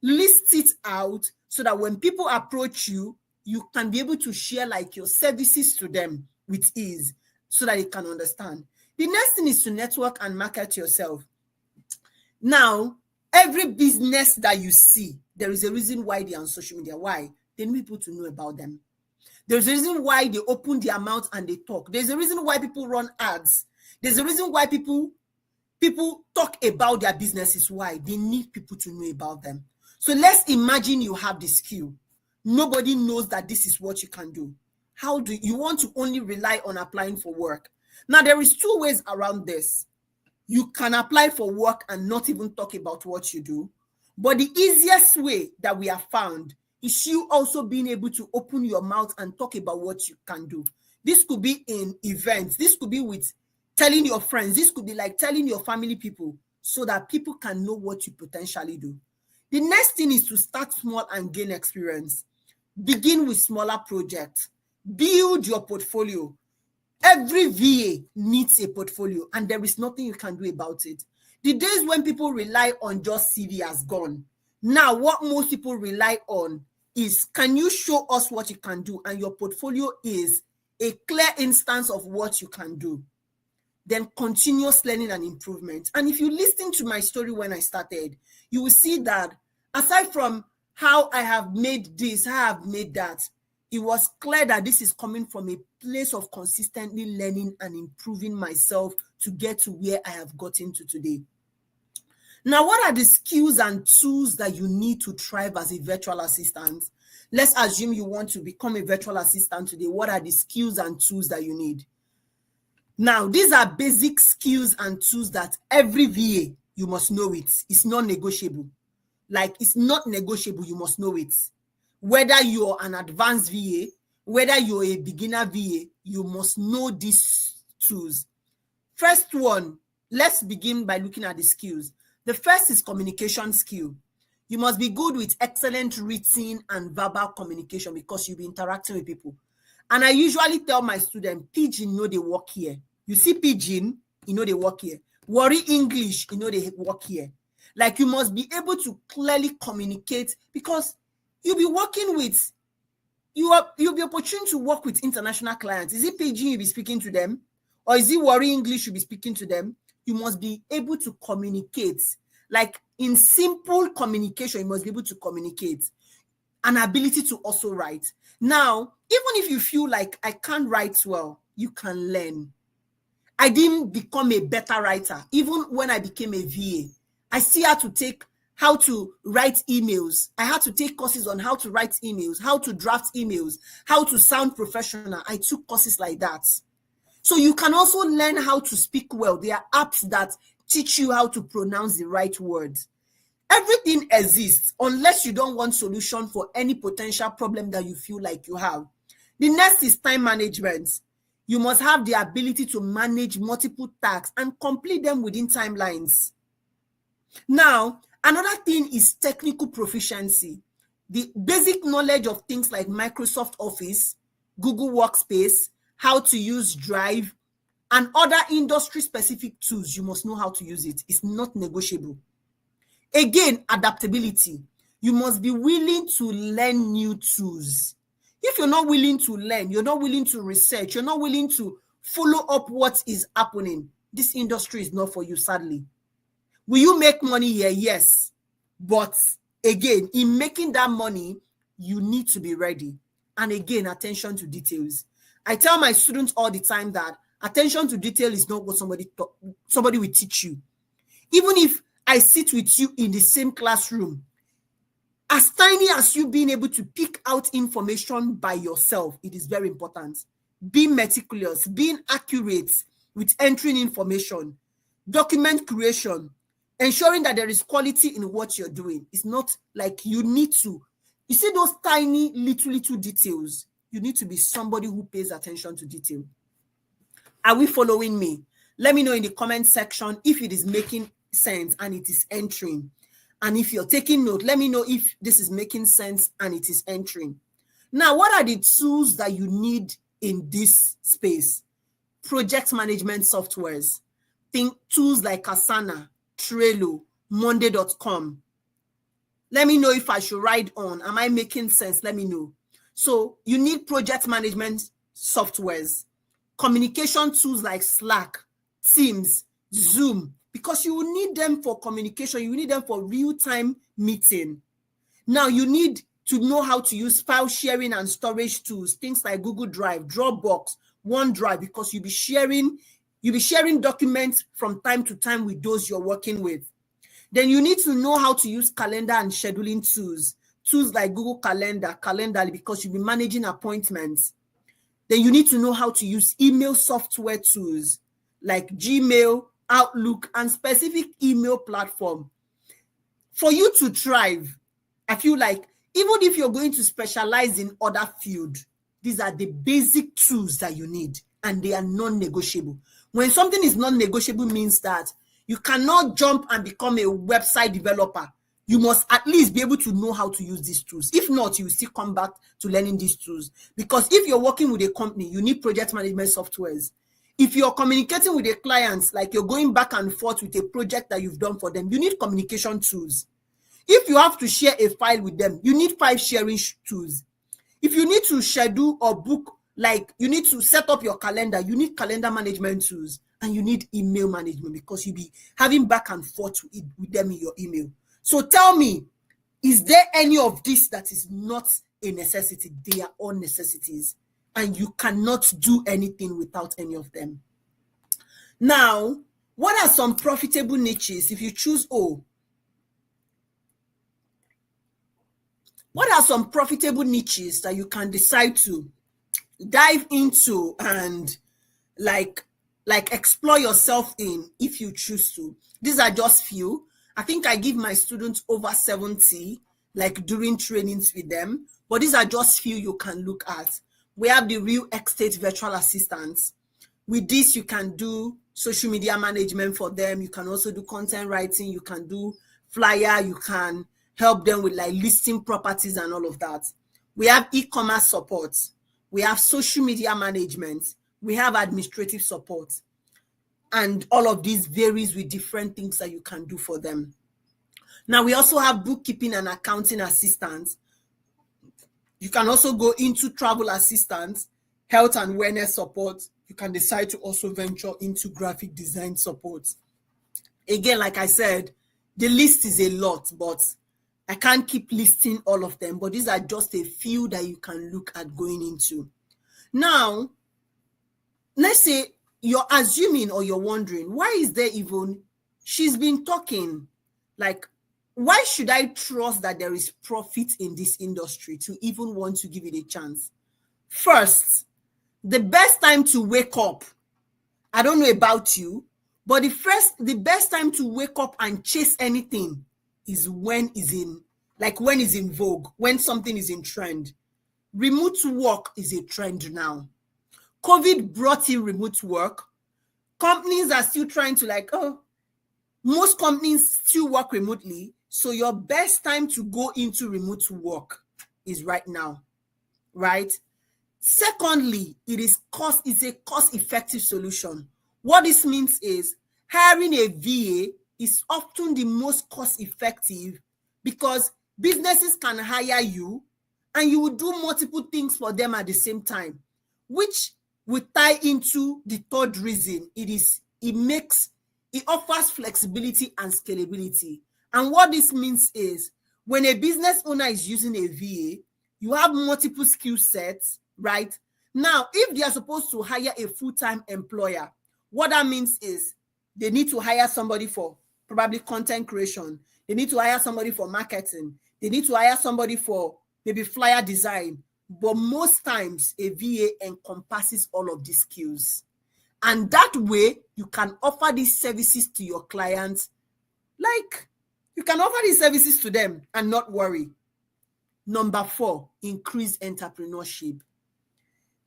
Speaker 1: list it out so that when people approach you, you can be able to share like your services to them with ease so that they can understand. The next thing is to network and market yourself. Now, every business that you see, there is a reason why they are on social media. Why? They need people to know about them. There's a reason why they open their mouth and they talk. There's a reason why people run ads. There's a reason why people talk about their businesses. Why? They need people to know about them. So let's imagine you have the skill. Nobody knows that this is what you can do. How do you want to only rely on applying for work? Now, there is two ways around this. You can apply for work and not even talk about what you do. But the easiest way that we have found is you also being able to open your mouth and talk about what you can do. This could be in events. This could be with telling your friends. This could be like telling your family people so that people can know what you potentially do. The next thing is to start small and gain experience. Begin with smaller projects. Build your portfolio. Every VA needs a portfolio, and there is nothing you can do about it. The days when people rely on just CV has gone. Now, what most people rely on is, can you show us what you can do? And your portfolio is a clear instance of what you can do. Then continuous learning and improvement. And if you listen to my story when I started, you will see that aside from how I have made this, how I have made that, it was clear that this is coming from a place of consistently learning and improving myself to get to where I have gotten to today. Now, what are the skills and tools that you need to thrive as a virtual assistant? Let's assume you want to become a virtual assistant today. What are the skills and tools that you need? Now, these are basic skills and tools that every VA, you must know it. It's not negotiable. Like, it's not negotiable. You must know it. Whether you're an advanced VA, whether you're a beginner VA, you must know these tools. First one, let's begin by looking at the skills. The first is communication skill. You must be good with excellent written and verbal communication because you'll be interacting with people. And I usually tell my students, pidgin, they work here. You see pidgin, they work here. Worry English, they work here. Like, you must be able to clearly communicate because you'll be working with, you'll be opportune to work with international clients. Is it pidgin you'll be speaking to them? Or is it Worry English you'll be speaking to them? You must be able to communicate. Like, in simple communication, you must be able to communicate. An ability to also write. Now, even if you feel like I can't write well, you can learn. I didn't become a better writer. Even when I became a VA, I still had to take how to write emails. I had to take courses on how to write emails, how to draft emails, how to sound professional. I took courses like that. So you can also learn how to speak well. There are apps that teach you how to pronounce the right words. Everything exists unless you don't want solution for any potential problem that you feel like you have. The next is time management. You must have the ability to manage multiple tasks and complete them within timelines. Now, another thing is technical proficiency. The basic knowledge of things like Microsoft Office, Google Workspace, how to use Drive, and other industry-specific tools. You must know how to use it. It's not negotiable. Again, adaptability. You must be willing to learn new tools. If you're not willing to learn, you're not willing to research, you're not willing to follow up what is happening, this industry is not for you, sadly. Will you make money here? Yes. But again, in making that money, you need to be ready. And again, attention to details. I tell my students all the time that attention to detail is not what somebody will teach you. Even if I sit with you in the same classroom, as tiny as you being able to pick out information by yourself, it is very important. Being meticulous, being accurate with entering information, document creation, ensuring that there is quality in what you're doing. It's not like you need to. You see those tiny little details, you need to be somebody who pays attention to detail. Are we following me? Let me know in the comment section if it is making sense and it is entering. And if you're taking note, let me know if this is making sense and it is entering. Now, what are the tools that you need in this space? Project management softwares. Think tools like Asana, Trello, Monday.com. Let me know if I should ride on. Am I making sense? Let me know. So you need project management softwares, communication tools like Slack, Teams, Zoom, because you will need them for communication. You need them for real-time meeting. Now you need to know how to use file sharing and storage tools, things like Google Drive, Dropbox, OneDrive, because you'll be sharing documents from time to time with those you're working with. Then you need to know how to use calendar and scheduling tools like Google Calendar, Calendly, because you'll be managing appointments. Then you need to know how to use email software tools like Gmail, Outlook, and specific email platform. For you to thrive, I feel like even if you're going to specialize in other field, these are the basic tools that you need, and they are non-negotiable. When something is non-negotiable means that you cannot jump and become a website developer. You must at least be able to know how to use these tools. If not, you will still come back to learning these tools. Because if you're working with a company, you need project management softwares. If you're communicating with a client, like you're going back and forth with a project that you've done for them, you need communication tools. If you have to share a file with them, you need file sharing tools. If you need to schedule or book, like you need to set up your calendar, you need calendar management tools, and you need email management, because you'll be having back and forth with them in your email. So tell me, is there any of this that is not a necessity? They are all necessities, and you cannot do anything without any of them. Now, what are some profitable niches if you choose O? What are some profitable niches that you can decide to dive into and like explore yourself in if you choose to? These are just few. I think I give my students over 70 like during trainings with them, but these are just few you can look at. We have the real estate virtual assistants. With this, you can do social media management for them. You can also do content writing. You can do flyer. You can help them with like listing properties and all of that. We have e-commerce support. We have social media management. We have administrative support. And all of these varies with different things that you can do for them. Now, we also have bookkeeping and accounting assistants. You can also go into travel assistance, health and wellness support. You can decide to also venture into graphic design support. Again, like I said, the list is a lot, but I can't keep listing all of them, but these are just a few that you can look at going into. Now, let's say you're assuming or you're wondering, why is there even, she's been talking, like, why should I trust that there is profit in this industry to even want to give it a chance? First, the best time to wake up, I don't know about you, but the best time to wake up and chase anything is when is in vogue, when something is in trend. Remote work is a trend now. COVID brought in remote work. Companies are still trying to most companies still work remotely. So your best time to go into remote work is right now, right? Secondly, it's a cost-effective solution. What this means is hiring a VA is often the most cost-effective because businesses can hire you and you will do multiple things for them at the same time, which will tie into the third reason. It offers flexibility and scalability. And what this means is when a business owner is using a VA, you have multiple skill sets, right? Now, if they are supposed to hire a full-time employer, what that means is they need to hire somebody for probably content creation. They need to hire somebody for marketing. They need to hire somebody for maybe flyer design. But most times, a VA encompasses all of these skills. And that way, you can offer these services to your clients. Like, you can offer these services to them and not worry. Number 4, increase entrepreneurship.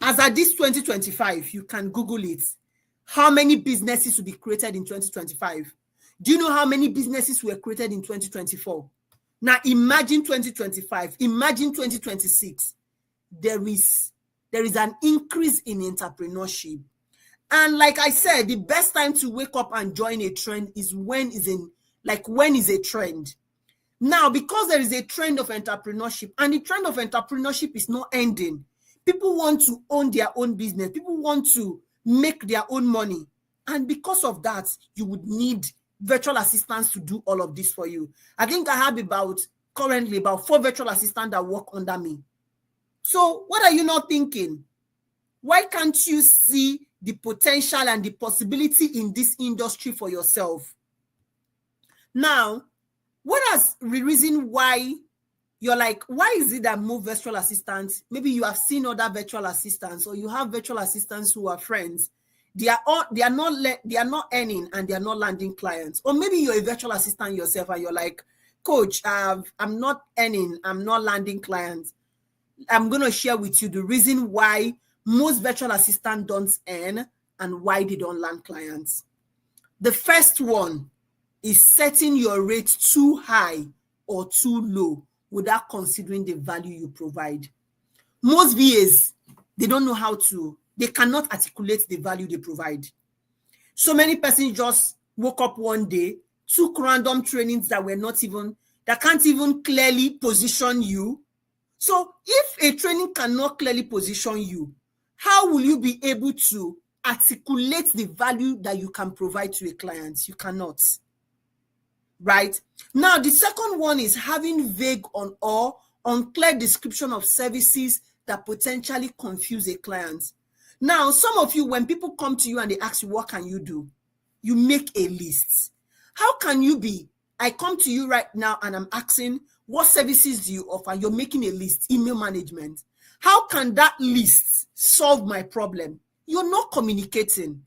Speaker 1: As at this 2025, you can Google it. how many businesses will be created in 2025? Do you know how many businesses were created in 2024? Now imagine 2025, imagine 2026. There is an increase in entrepreneurship. And like I said, the best time to wake up and join a trend is when is a trend. Now, because there is a trend of entrepreneurship, and the trend of entrepreneurship is not ending. People want to own their own business. People want to make their own money. And because of that, you would need virtual assistants to do all of this for you. I think I have currently about 4 virtual assistants that work under me. So what are you not thinking? Why can't you see the potential and the possibility in this industry for yourself? Now, what is the reason why you're like, why is it that more virtual assistants? Maybe you have seen other virtual assistants, or you have virtual assistants who are friends. They are not earning and they are not landing clients. Or maybe you're a virtual assistant yourself and you're like, coach, I'm not earning, I'm not landing clients. I'm going to share with you the reason why most virtual assistants don't earn and why they don't land clients. The first one is setting your rate too high or too low without considering the value you provide. Most VAs, they don't know they cannot articulate the value they provide. So many persons just woke up one day, took random trainings that can't even clearly position you. So if a training cannot clearly position you, how will you be able to articulate the value that you can provide to a client? You cannot. Right? Now, the second one is having vague or unclear description of services that potentially confuse a client. Now, some of you, when people come to you and they ask you, what can you do? You make a list. How can you I come to you right now and I'm asking, what services do you offer? You're making a list, email management. How can that list solve my problem? You're not communicating.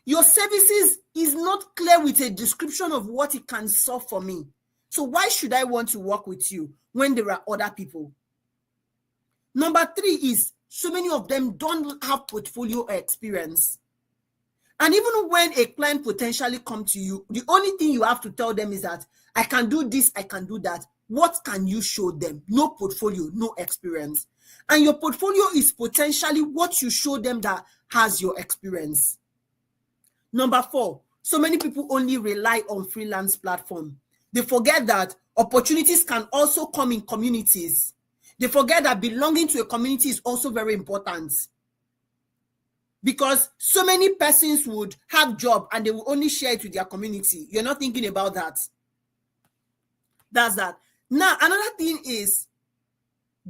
Speaker 1: Your services is not clear with a description of what it can solve for me. So why should I want to work with you when there are other people? Number 3 is so many of them don't have portfolio experience. And even when a client potentially comes to you, the only thing you have to tell them is that I can do this, I can do that. What can you show them? No portfolio, no experience. And your portfolio is potentially what you show them that has your experience. Number 4, so many people only rely on freelance platform. They forget that opportunities can also come in communities. They forget that belonging to a community is also very important. Because so many persons would have job and they will only share it with their community. You're not thinking about that. That's that. Now, another thing is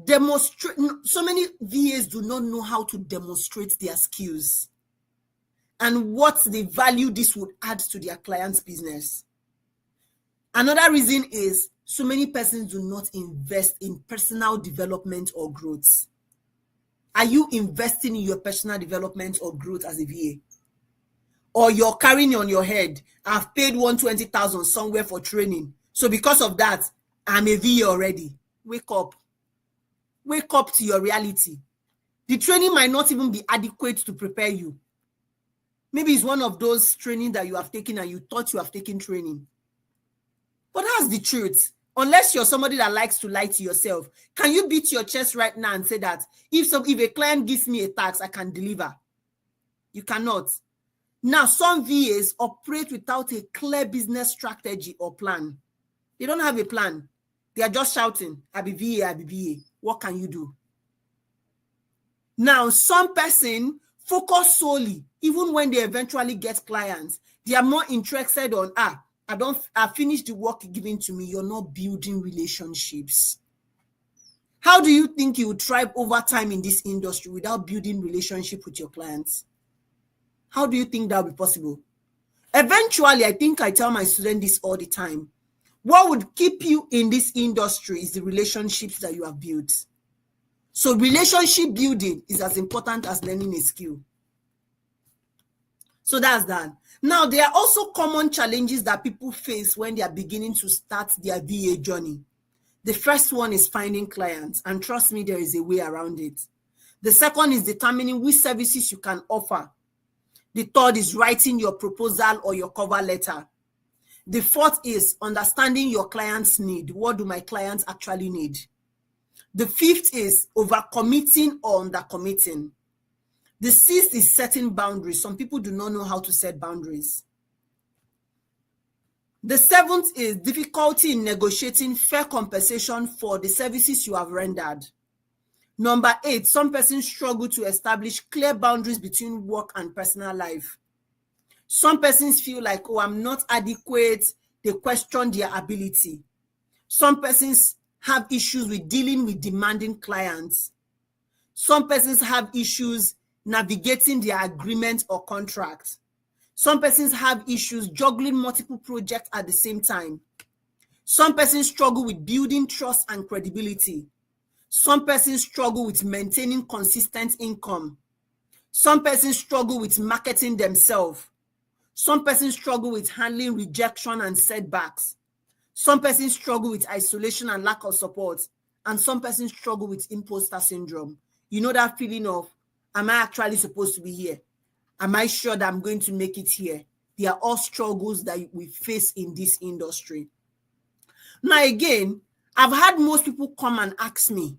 Speaker 1: demonstrate. So many VAs do not know how to demonstrate their skills and what the value this would add to their client's business. Another reason is so many persons do not invest in personal development or growth. Are you investing in your personal development or growth as a VA? Or you're carrying on your head, I've paid 120,000 somewhere for training. So because of that, I'm a VA already. Wake up. Wake up to your reality. The training might not even be adequate to prepare you. Maybe it's one of those training that you have taken and you thought you have taken training. But that's the truth. Unless you're somebody that likes to lie to yourself, can you beat your chest right now and say that if a client gives me a task, I can deliver? You cannot. Now, some VAs operate without a clear business strategy or plan. They don't have a plan. They are just shouting, I be VA, I be VA. What can you do? Now, some person focus solely, even when they eventually get clients, they are more interested on, I finished the work given to me. You're not building relationships. How do you think you will thrive over time in this industry without building relationship with your clients? How do you think that will be possible? Eventually, I think I tell my students this all the time. What would keep you in this industry is the relationships that you have built. So relationship building is as important as learning a skill. So that's that. Now, there are also common challenges that people face when they are beginning to start their VA journey. The first one is finding clients, and trust me, there is a way around it. The second is determining which services you can offer. The third is writing your proposal or your cover letter. The fourth is understanding your client's need. What do my clients actually need? The fifth is overcommitting or undercommitting. The sixth is setting boundaries. Some people do not know how to set boundaries. The seventh is difficulty in negotiating fair compensation for the services you have rendered. Number 8, some persons struggle to establish clear boundaries between work and personal life. Some persons feel like, oh, I'm not adequate. They question their ability. Some persons have issues with dealing with demanding clients. Some persons have issues navigating their agreement or contract. Some persons have issues juggling multiple projects at the same time. Some persons struggle with building trust and credibility. Some persons struggle with maintaining consistent income. Some persons struggle with marketing themselves. Some persons struggle with handling rejection and setbacks. Some persons struggle with isolation and lack of support. And some persons struggle with imposter syndrome. You know that feeling of, am I actually supposed to be here? Am I sure that I'm going to make it here? They are all struggles that we face in this industry. Now again, I've had most people come and ask me,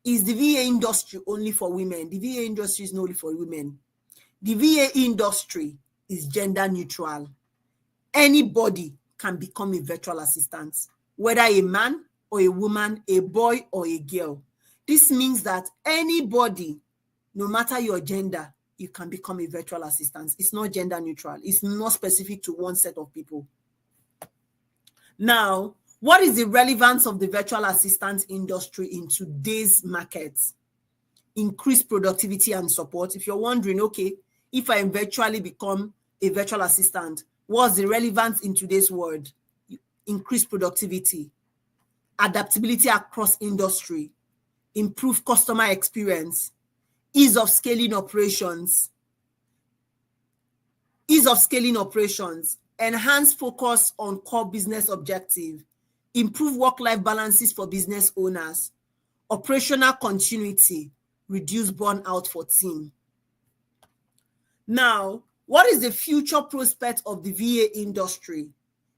Speaker 1: is the VA industry only for women? The VA industry is not only for women. The VA industry is gender neutral. Anybody can become a virtual assistant, whether a man or a woman, a boy or a girl. This means that anybody, no matter your gender, you can become a virtual assistant. It's not gender neutral. It's not specific to one set of people. Now, what is the relevance of the virtual assistant industry in today's market? Increased productivity and support. If you're wondering, okay, if I virtually become a virtual assistant, what's the relevance in today's world? Increased productivity, adaptability across industry, improve customer experience, ease of scaling operations, enhance focus on core business objective, improve work-life balances for business owners, operational continuity, reduce burnout for team. Now, what is the future prospect of the VA industry?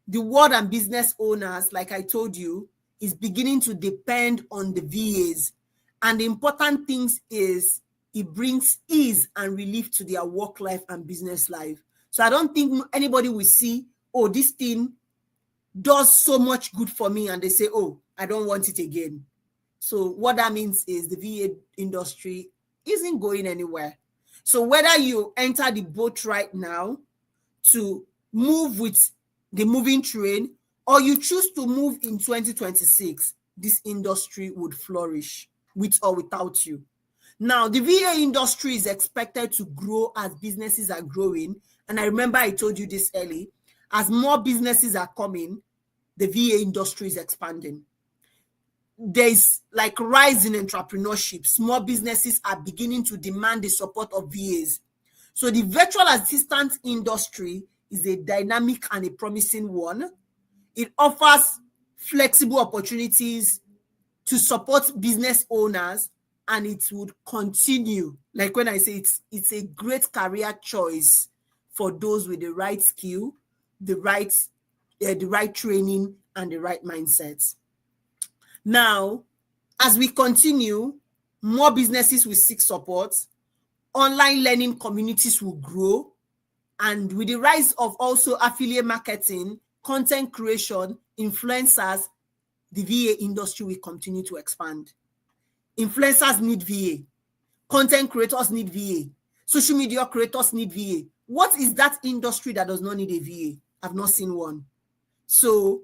Speaker 1: The world and business owners, like I told you, is beginning to depend on the VAs. And the important thing is it brings ease and relief to their work life and business life. So I don't think anybody will see, oh, this thing does so much good for me, and they say, oh, I don't want it again. So what that means is the VA industry isn't going anywhere. So whether you enter the boat right now to move with the moving train, or you choose to move in 2026, this industry would flourish with or without you. Now, the VA industry is expected to grow as businesses are growing. And I remember I told you this early, as more businesses are coming, the VA industry is expanding. There's like rise in entrepreneurship. Small businesses are beginning to demand the support of VAs. So the virtual assistant industry is a dynamic and a promising one. It offers flexible opportunities to support business owners, and it would continue. Like when I say it's a great career choice for those with the right skill, the right training, and the right mindset. Now, as we continue, more businesses will seek support, online learning communities will grow, and with the rise of also affiliate marketing, content creation, influencers, the VA industry will continue to expand. Influencers need VA. Content creators need VA. Social media creators need VA. What is that industry that does not need a VA? I've not seen one. So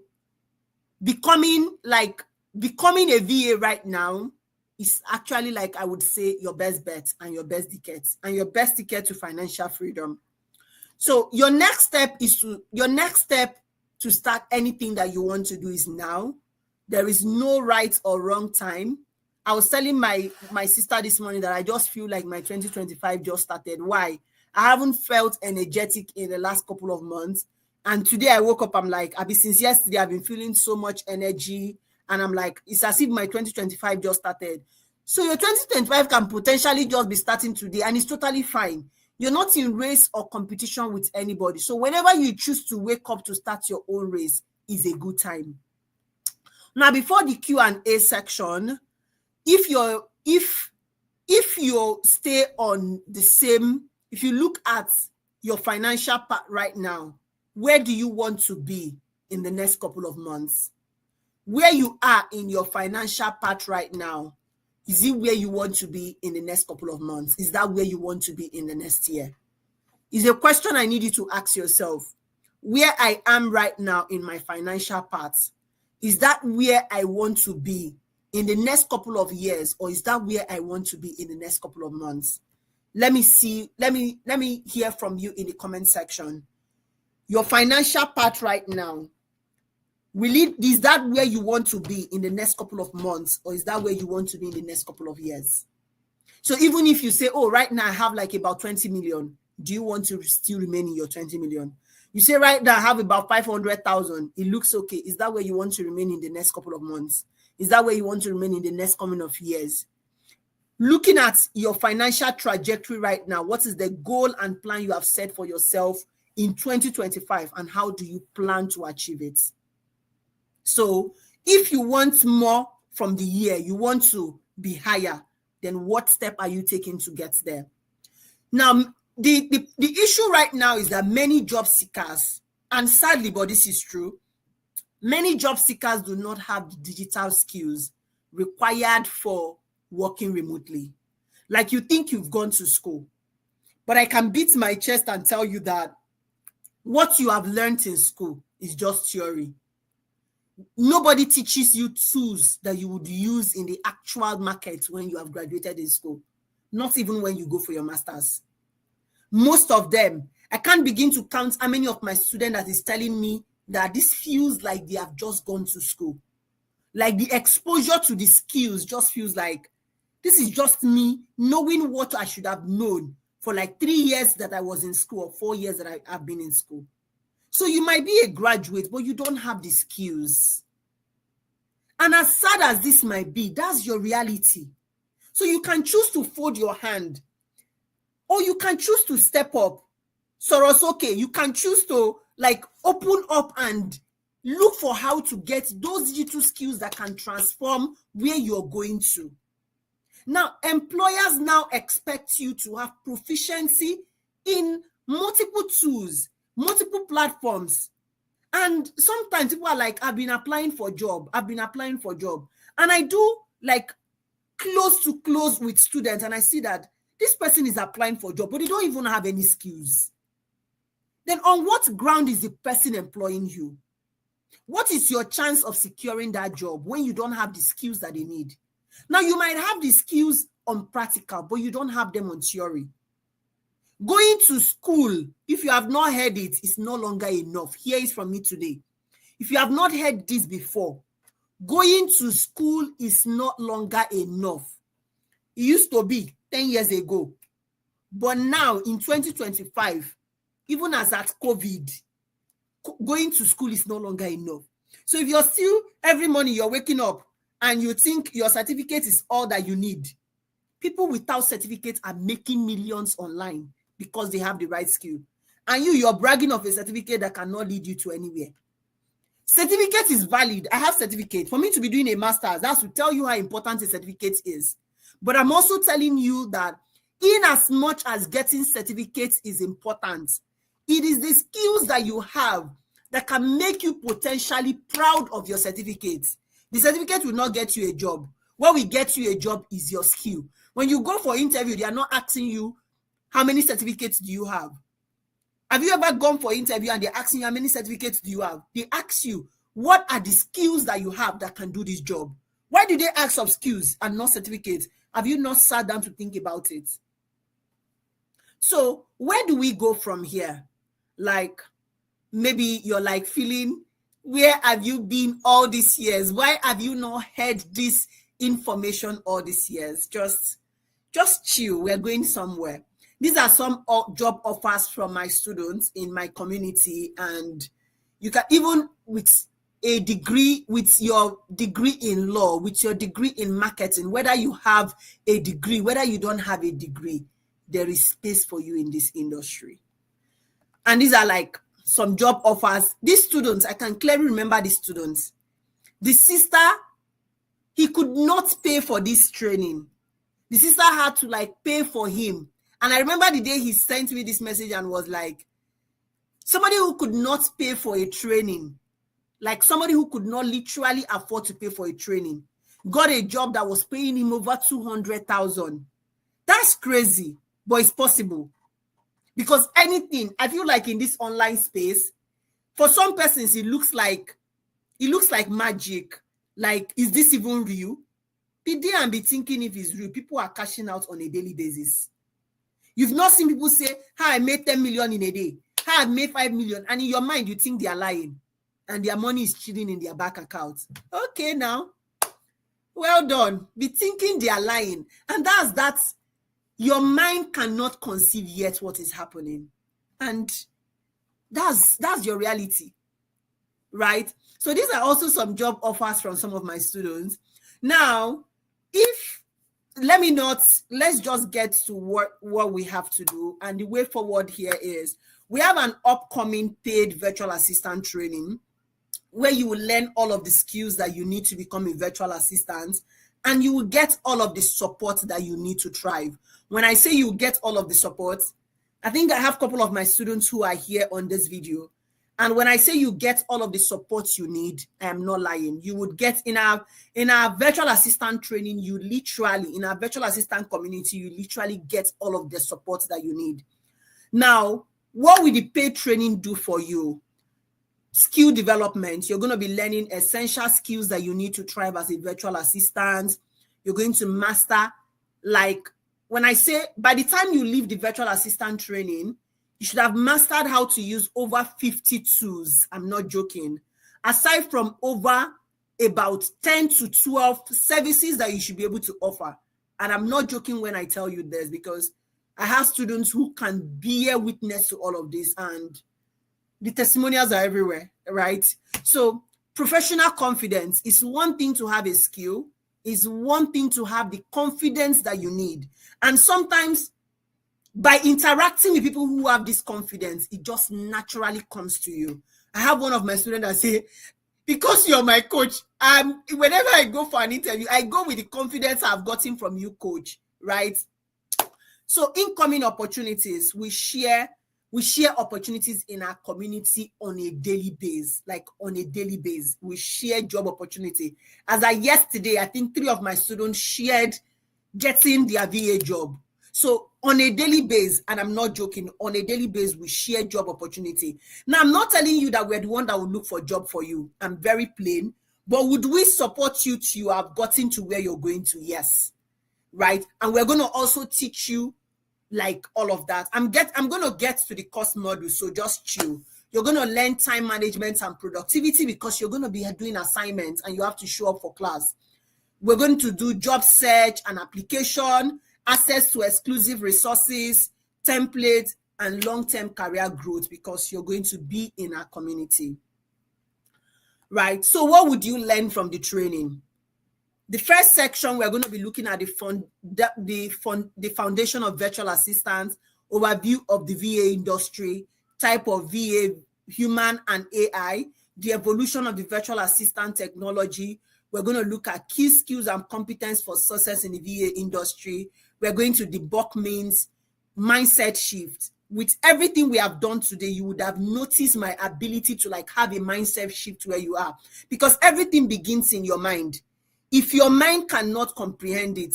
Speaker 1: becoming a VA right now is actually, like I would say, your best bet and your best ticket to financial freedom. So your next step to start anything that you want to do is now. There is no right or wrong time. I was telling my sister this morning that I just feel like my 2025 just started. Why? I haven't felt energetic in the last couple of months. And today I woke up, I'm like, since yesterday, I've been feeling so much energy. And I'm like, it's as if my 2025 just started. So your 2025 can potentially just be starting today, and it's totally fine. You're not in race or competition with anybody. So whenever you choose to wake up to start your own race is a good time. Now, before the Q&A section, if you stay on the same, if you look at your financial part right now, where do you want to be in the next couple of months? Where you are in your financial part right now, is it where you want to be in the next couple of months? Is that where you want to be in the next year? Is a question I need you to ask yourself. Where I am right now in my financial part, is that where I want to be in the next couple of years, or is that where I want to be in the next couple of months? Let me hear from you in the comment section. Your financial part right now, is that where you want to be in the next couple of months, or is that where you want to be in the next couple of years? So even if you say, oh, right now I have like about 20 million, do you want to still remain in your 20 million? You say right now I have about 500,000. It looks okay. Is that where you want to remain in the next couple of months? Is that where you want to remain in the next coming of years? Looking at your financial trajectory right now, what is the goal and plan you have set for yourself in 2025, and how do you plan to achieve it? So if you want more from the year, you want to be higher, then what step are you taking to get there? Now, the issue right now is that many job seekers, and sadly, but this is true, many job seekers do not have the digital skills required for working remotely. Like, you think you've gone to school, but I can beat my chest and tell you that what you have learned in school is just theory. Nobody teaches you tools that you would use in the actual market when you have graduated in school, not even when you go for your master's. Most of them, I can't begin to count how many of my students that is telling me that this feels like they have just gone to school. Like, the exposure to the skills just feels like this is just me knowing what I should have known for like 3 years that I was in school, or 4 years that I have been in school. So you might be a graduate, but you don't have the skills. And as sad as this might be, that's your reality. So you can choose to fold your hand, or you can choose to step up. Sorosoke, you can choose to like open up and look for how to get those digital skills that can transform where you're going to. Now, employers now expect you to have proficiency in multiple tools, multiple platforms. And sometimes people are like, I've been applying for job. And I do like close with students, and I see that this person is applying for job, but they don't even have any skills. Then on what ground is the person employing you? What is your chance of securing that job when you don't have the skills that they need? Now, you might have the skills on practical, but you don't have them on theory. Going to school, if you have not heard it, is no longer enough. Hear it from me today. If you have not heard this before, going to school is no longer enough. It used to be 10 years ago. But now, in 2025, even as at COVID, going to school is no longer enough. So if you're still, every morning you're waking up and you think your certificate is all that you need, people without certificates are making millions online because they have the right skill. And you're bragging of a certificate that cannot lead you to anywhere. Certificate is valid. I have certificate. For me to be doing a master's, that's to tell you how important a certificate is. But I'm also telling you that in as much as getting certificates is important, it is the skills that you have that can make you potentially proud of your certificate. The certificate will not get you a job. What will get you a job is your skill. When you go for interview, they are not asking you, how many certificates do you have? Have you ever gone for interview and they're asking you, how many certificates do you have? They ask you, what are the skills that you have that can do this job? Why do they ask of skills and not certificates? Have you not sat down to think about it? So where do we go from here? Like, maybe you're like feeling, where have you been all these years? Why have you not heard this information all these years? Just chill. We're going somewhere. These are some job offers from my students in my community, and you can, even with a degree, with your degree in law, with your degree in marketing, whether you have a degree, whether you don't have a degree, there is space for you in this industry. And these are like some job offers. These students, I can clearly remember these students. The sister, he could not pay for this training. The sister had to like pay for him. And I remember the day he sent me this message and was like, somebody who could not pay for a training, like somebody who could not literally afford to pay for a training, got a job that was paying him over 200,000. That's crazy, but it's possible. Because anything, I feel like in this online space, for some persons, it looks like magic. Like, is this even real? Be there and be thinking if it's real. People are cashing out on a daily basis. You've not seen people say, how I made 10 million in a day, how I made 5 million, and in your mind, you think they are lying, and their money is chilling in their bank account. Okay, now, well done. Be thinking they are lying. And that's your mind cannot conceive yet what is happening. And that's your reality, right? So these are also some job offers from some of my students. Now, let's just get to what we have to do. And the way forward here is we have an upcoming paid virtual assistant training where you will learn all of the skills that you need to become a virtual assistant, and you will get all of the support that you need to thrive. When I say you get all of the support, I think I have a couple of my students who are here on this video. And when I say you get all of the support you need, I am not lying. You would get in our virtual assistant training, in our virtual assistant community, you literally get all of the support that you need. Now, what will the paid training do for you? Skill development. You're going to be learning essential skills that you need to thrive as a virtual assistant. You're going to master, like, when I say by the time you leave the virtual assistant training, you should have mastered how to use over 50 tools. I'm not joking. Aside from over about 10 to 12 services that you should be able to offer. And I'm not joking when I tell you this, because I have students who can bear witness to all of this, and the testimonials are everywhere, right? So professional confidence is one thing to have a skill, is one thing to have the confidence that you need. And sometimes by interacting with people who have this confidence, it just naturally comes to you. I have one of my students that say, because you're my coach, whenever I go for an interview, I go with the confidence I've gotten from you, coach, right? So incoming opportunities, we share opportunities in our community on a daily basis, we share job opportunity. As of yesterday, I think 3 of my students shared getting their VA job. So on a daily basis, and I'm not joking, on a daily basis, we share job opportunity. Now, I'm not telling you that we're the one that will look for a job for you. I'm very plain. But would we support you to have gotten to where you're going to? Yes. Right? And we're going to also teach you like all of that. I'm going to get to the course module, so just chill. You're going to learn time management and productivity, because you're going to be doing assignments and you have to show up for class. We're going to do job search and application, access to exclusive resources, templates, and long-term career growth, because you're going to be in our community. Right? So what would you learn from the training? The first section, we're going to be looking at the foundation of virtual assistants, overview of the VA industry, type of VA, human and AI, the evolution of the virtual assistant technology. We're going to look at key skills and competence for success in the VA industry. We're going to debunk means, mindset shift. With everything we have done today, you would have noticed my ability to like have a mindset shift where you are, because everything begins in your mind. If your mind cannot comprehend it,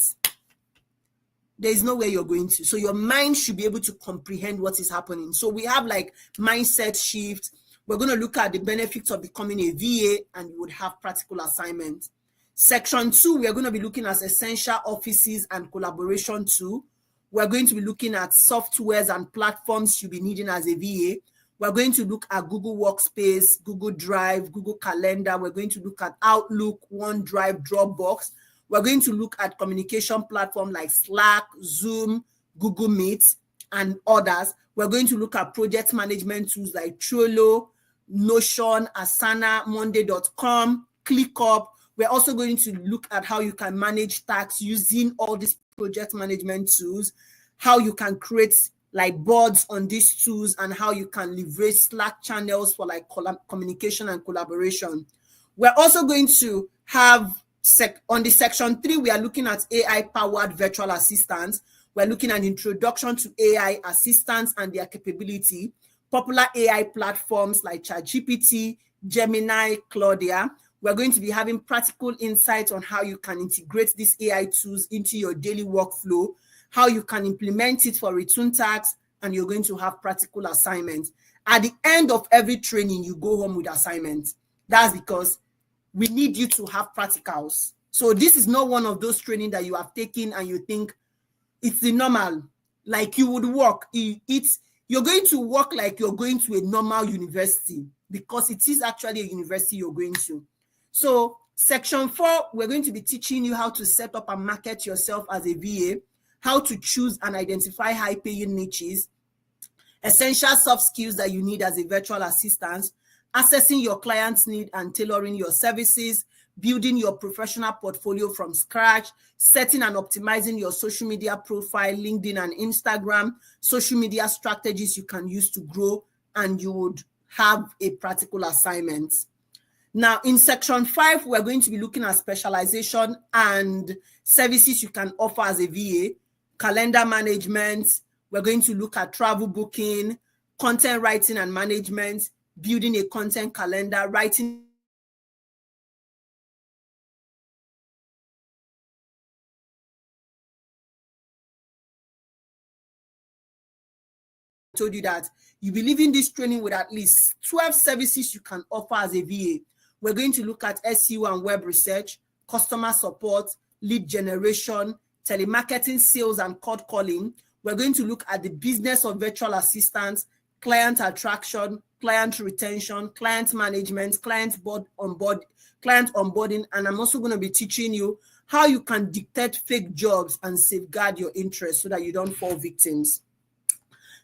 Speaker 1: there is nowhere you're going to. So your mind should be able to comprehend what is happening. So we have like mindset shift. We're going to look at the benefits of becoming a VA, and you would have practical assignments. Section 2, we're going to be looking at essential offices and collaboration tool. We're going to be looking at softwares and platforms you'll be needing as a VA. We're going to look at Google Workspace, Google Drive, Google Calendar. We're going to look at Outlook, OneDrive, Dropbox. We're going to look at communication platforms like Slack, Zoom, Google Meet, and others. We're going to look at project management tools like Trello, Notion, Asana, Monday.com, ClickUp. We're also going to look at how you can manage tasks using all these project management tools. how you can create like boards on these tools, and how you can leverage Slack channels for like communication and collaboration. We're also going to have on the section 3, we are looking at AI powered virtual assistants. We're looking at introduction to AI assistants and their capability, popular AI platforms like ChatGPT, Gemini, Claudia. We're going to be having practical insights on how you can integrate these AI tools into your daily workflow, how you can implement it for return tasks, and you're going to have practical assignments. At the end of every training, you go home with assignments. That's because we need you to have practicals. So this is not one of those training that you have taken and you think it's the normal, like you would work. You're going to work like you're going to a normal university, because it is actually a university you're going to. So section 4, we're going to be teaching you how to set up and market yourself as a VA, how to choose and identify high-paying niches, essential soft skills that you need as a virtual assistant, assessing your client's need and tailoring your services, building your professional portfolio from scratch, setting and optimizing your social media profile, LinkedIn and Instagram, social media strategies you can use to grow, and you would have a practical assignment. Now, in section 5, we're going to be looking at specialization and services you can offer as a VA, calendar management. We're going to look at travel booking, content writing and management, building a content calendar, writing told you that you believe in this training with at least 12 services you can offer as a VA. We're going to look at SEO and web research, customer support, lead generation, telemarketing, sales, and cold calling. We're going to look at the business of virtual assistants, client attraction, client retention, client management, client onboarding, and I'm also going to be teaching you how you can detect fake jobs and safeguard your interests so that you don't fall victims.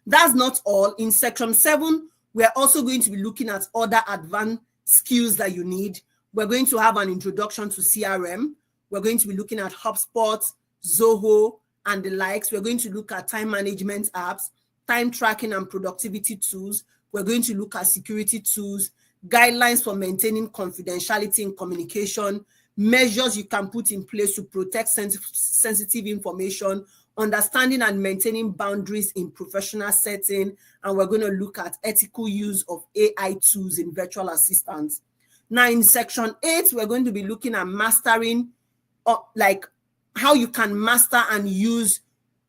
Speaker 1: That's not all. In section 7, we're also going to be looking at other advanced skills that you need. We're going to have an introduction to CRM. We're going to be looking at HubSpot, Zoho, and the likes. We're going to look at time management apps, time tracking and productivity tools. We're going to look at security tools, guidelines for maintaining confidentiality in communication, measures you can put in place to protect sensitive information, understanding and maintaining boundaries in professional setting, and we're going to look at ethical use of AI tools in virtual assistants. Now, in section 8, we're going to be looking at mastering, like how you can master and use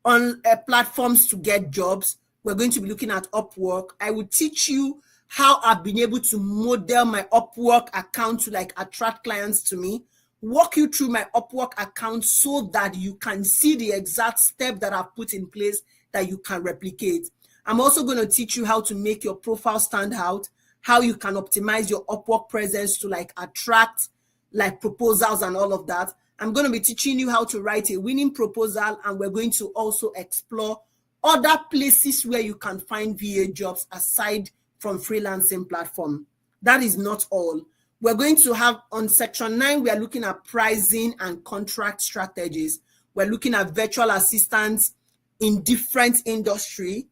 Speaker 1: on platforms to get jobs. We're going to be looking at Upwork. I will teach you how I've been able to model my Upwork account to like attract clients to me, walk you through my Upwork account so that you can see the exact step that I've put in place that you can replicate. I'm also going to teach you how to make your profile stand out, how you can optimize your Upwork presence to like attract like proposals and all of that. I'm going to be teaching you how to write a winning proposal, and we're going to also explore other places where you can find VA jobs aside from freelancing platform. That is not all. We're going to have on section 9, we are looking at pricing and contract strategies. We're looking at virtual assistants in different industry,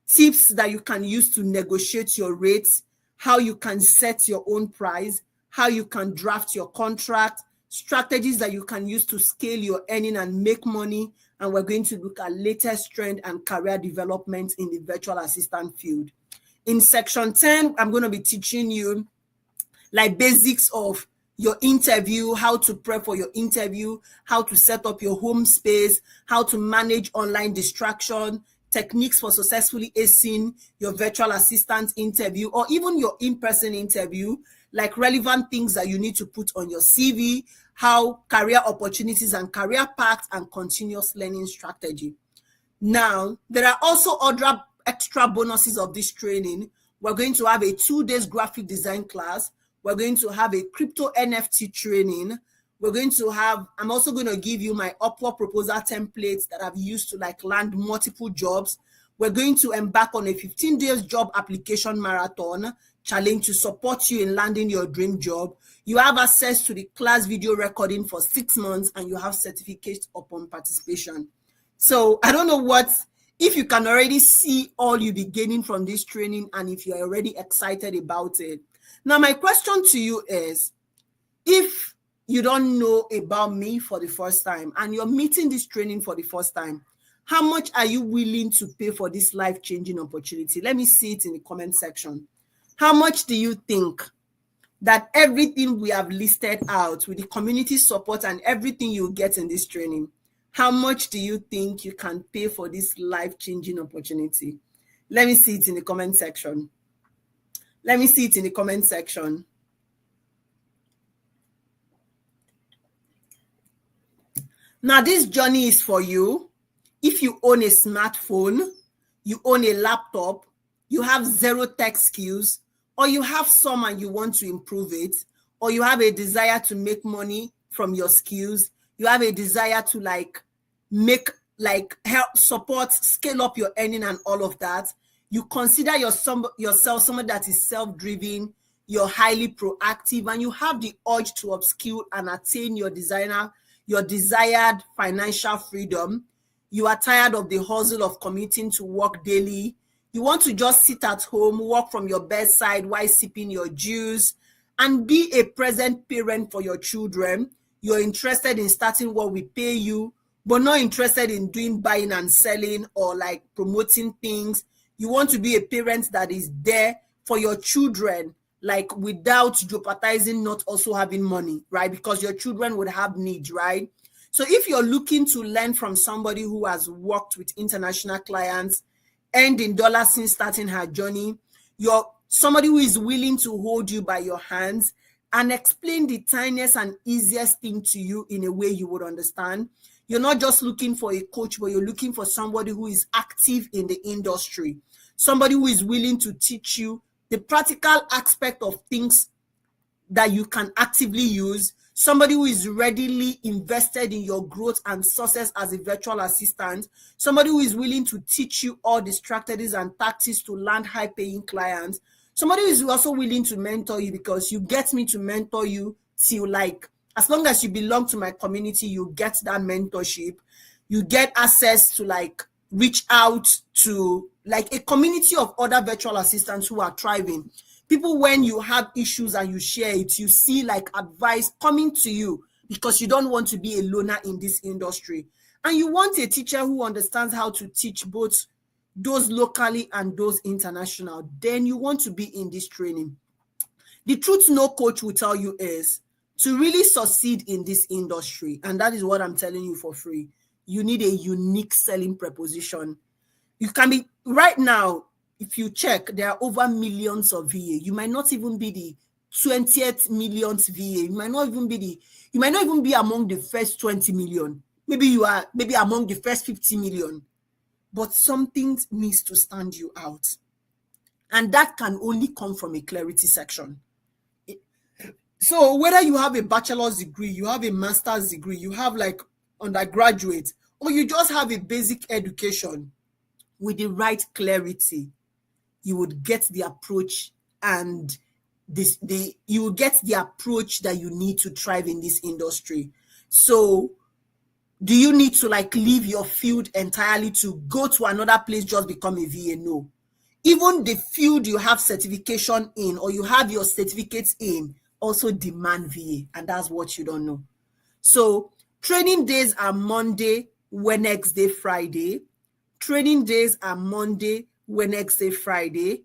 Speaker 1: tips that you can use to negotiate your rates, how you can set your own price, how you can draft your contract, strategies that you can use to scale your earning and make money. And we're going to look at latest trend and career development in the virtual assistant field. In section 10, I'm going to be teaching you like basics of your interview, how to prep for your interview, how to set up your home space, how to manage online distraction, techniques for successfully acing your virtual assistant interview or even your in-person interview, like relevant things that you need to put on your CV, how career opportunities and career paths and continuous learning strategy. Now, there are also other extra bonuses of this training. We're going to have a 2-day graphic design class. We're going to have a crypto NFT training. We're going to have, I'm also going to give you my Upwork proposal templates that I've used to like land multiple jobs. We're going to embark on a 15-day job application marathon challenge to support you in landing your dream job. You have access to the class video recording for 6 months and you have certificates upon participation. So I don't know what If you can already see all you'll be gaining from this training, and if you're already excited about it. Now, my question to you is, if you don't know about me for the first time and you're meeting this training for the first time, how much are you willing to pay for this life-changing opportunity? Let me see it in the comment section. How much do you think that everything we have listed out with the community support and everything you get in this training, how much do you think you can pay for this life-changing opportunity? Let me see it in the comment section. Let me see it in the comment section. Now, this journey is for you. If you own a smartphone, you own a laptop, you have zero tech skills, or you have some and you want to improve it, or you have a desire to make money from your skills, you have a desire to help support, scale up your earning and all of that, you consider yourself someone that is self-driven, you're highly proactive, and you have the urge to upskill and attain your desired financial freedom. You are tired of the hustle of commuting to work daily. You want to just sit at home, work from your bedside while sipping your juice, and be a present parent for your children. You're interested in starting what will pay you, but not interested in doing buying and selling or like promoting things. You want to be a parent that is there for your children, like without jeopardizing not also having money, right? Because your children would have needs, right? So if you're looking to learn from somebody who has worked with international clients, earned in dollars since starting her journey, you're somebody who is willing to hold you by your hands and explain the tiniest and easiest thing to you in a way you would understand. You're not just looking for a coach, but you're looking for somebody who is active in the industry, somebody who is willing to teach you the practical aspect of things that you can actively use, somebody who is readily invested in your growth and success as a virtual assistant, somebody who is willing to teach you all the strategies and tactics to land high-paying clients, somebody who is also willing to mentor you, because you get me to mentor you till as long as you belong to my community, you get that mentorship, you get access to reach out to a community of other virtual assistants who are thriving. People, when you have issues and you share it, you see advice coming to you because you don't want to be a loner in this industry. And you want a teacher who understands how to teach both those locally and those international. Then you want to be in this training. The truth no coach will tell you is, to really succeed in this industry, and that is what I'm telling you for free, you need a unique selling proposition. You can be, right now, if you check, there are over millions of VA. You might not even be the 20th millionth VA. You might not even be among the first 20 million. Maybe you are among the first 50 million. But something needs to stand you out. And that can only come from a clarity section. So whether you have a bachelor's degree, you have a master's degree, you have undergraduate, or you just have a basic education, with the right clarity, you would get the approach and you will get the approach that you need to thrive in this industry. So do you need to leave your field entirely to go to another place, just become a VA? No. Even the field you have certification in, or you have your certificates in, also demand VA, and that's what you don't know. So training days are Monday, Wednesday, Friday. Training days are Monday, Wednesday, Friday.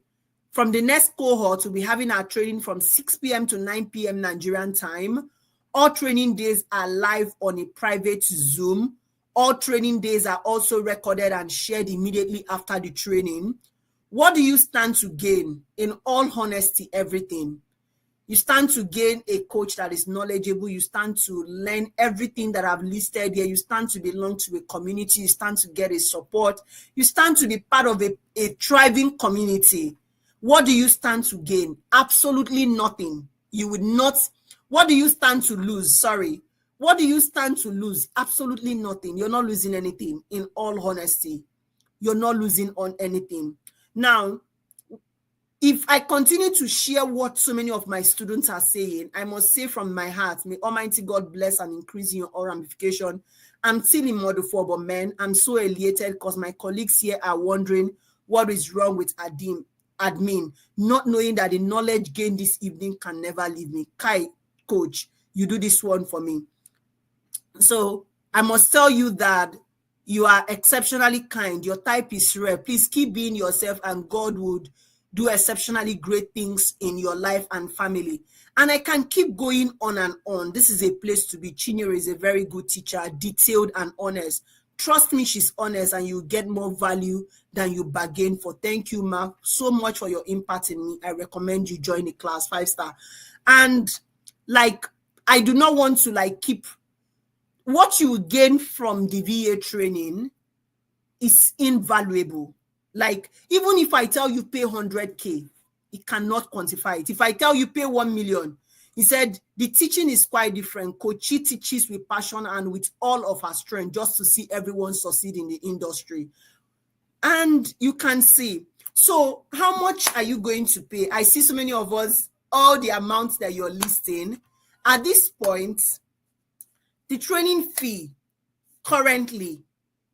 Speaker 1: From the next cohort, we'll be having our training from 6 p.m. to 9 p.m. Nigerian time. All training days are live on a private Zoom. All training days are also recorded and shared immediately after the training. What do you stand to gain? In all honesty, everything. You stand to gain a coach that is knowledgeable. You stand to learn everything that I've listed here. You stand to belong to a community. You stand to get a support. You stand to be part of a thriving community. What do you stand to gain? Absolutely nothing. You would not. What do you stand to lose? Sorry. What do you stand to lose? Absolutely nothing. You're not losing anything. In all honesty, you're not losing on anything. Now, if I continue to share what so many of my students are saying, I must say from my heart, may Almighty God bless and increase in your ramification I'm still in module 4, but man, I'm so elated because my colleagues here are wondering what is wrong with admin, not knowing that the knowledge gained this evening can never leave me. Kai, coach, you do this one for me. So I must tell you that you are exceptionally kind. Your type is rare. Please keep being yourself, and God would do exceptionally great things in your life and family. And I can keep going on and on. This is a place to be. Chinyere is a very good teacher, detailed and honest. Trust me, she's honest, and you get more value than you bargain for. Thank you, Ma, so much for your impact in me. I recommend you join the class, 5-star. And like, I do not want to keep what you gain from the VA training is invaluable. Like, even if I tell you pay 100K, it cannot quantify it. If I tell you pay 1 million, he said the teaching is quite different. Kochi teaches with passion and with all of her strength just to see everyone succeed in the industry. And you can see. So how much are you going to pay? I see so many of us, all the amounts that you're listing. At this point, the training fee currently,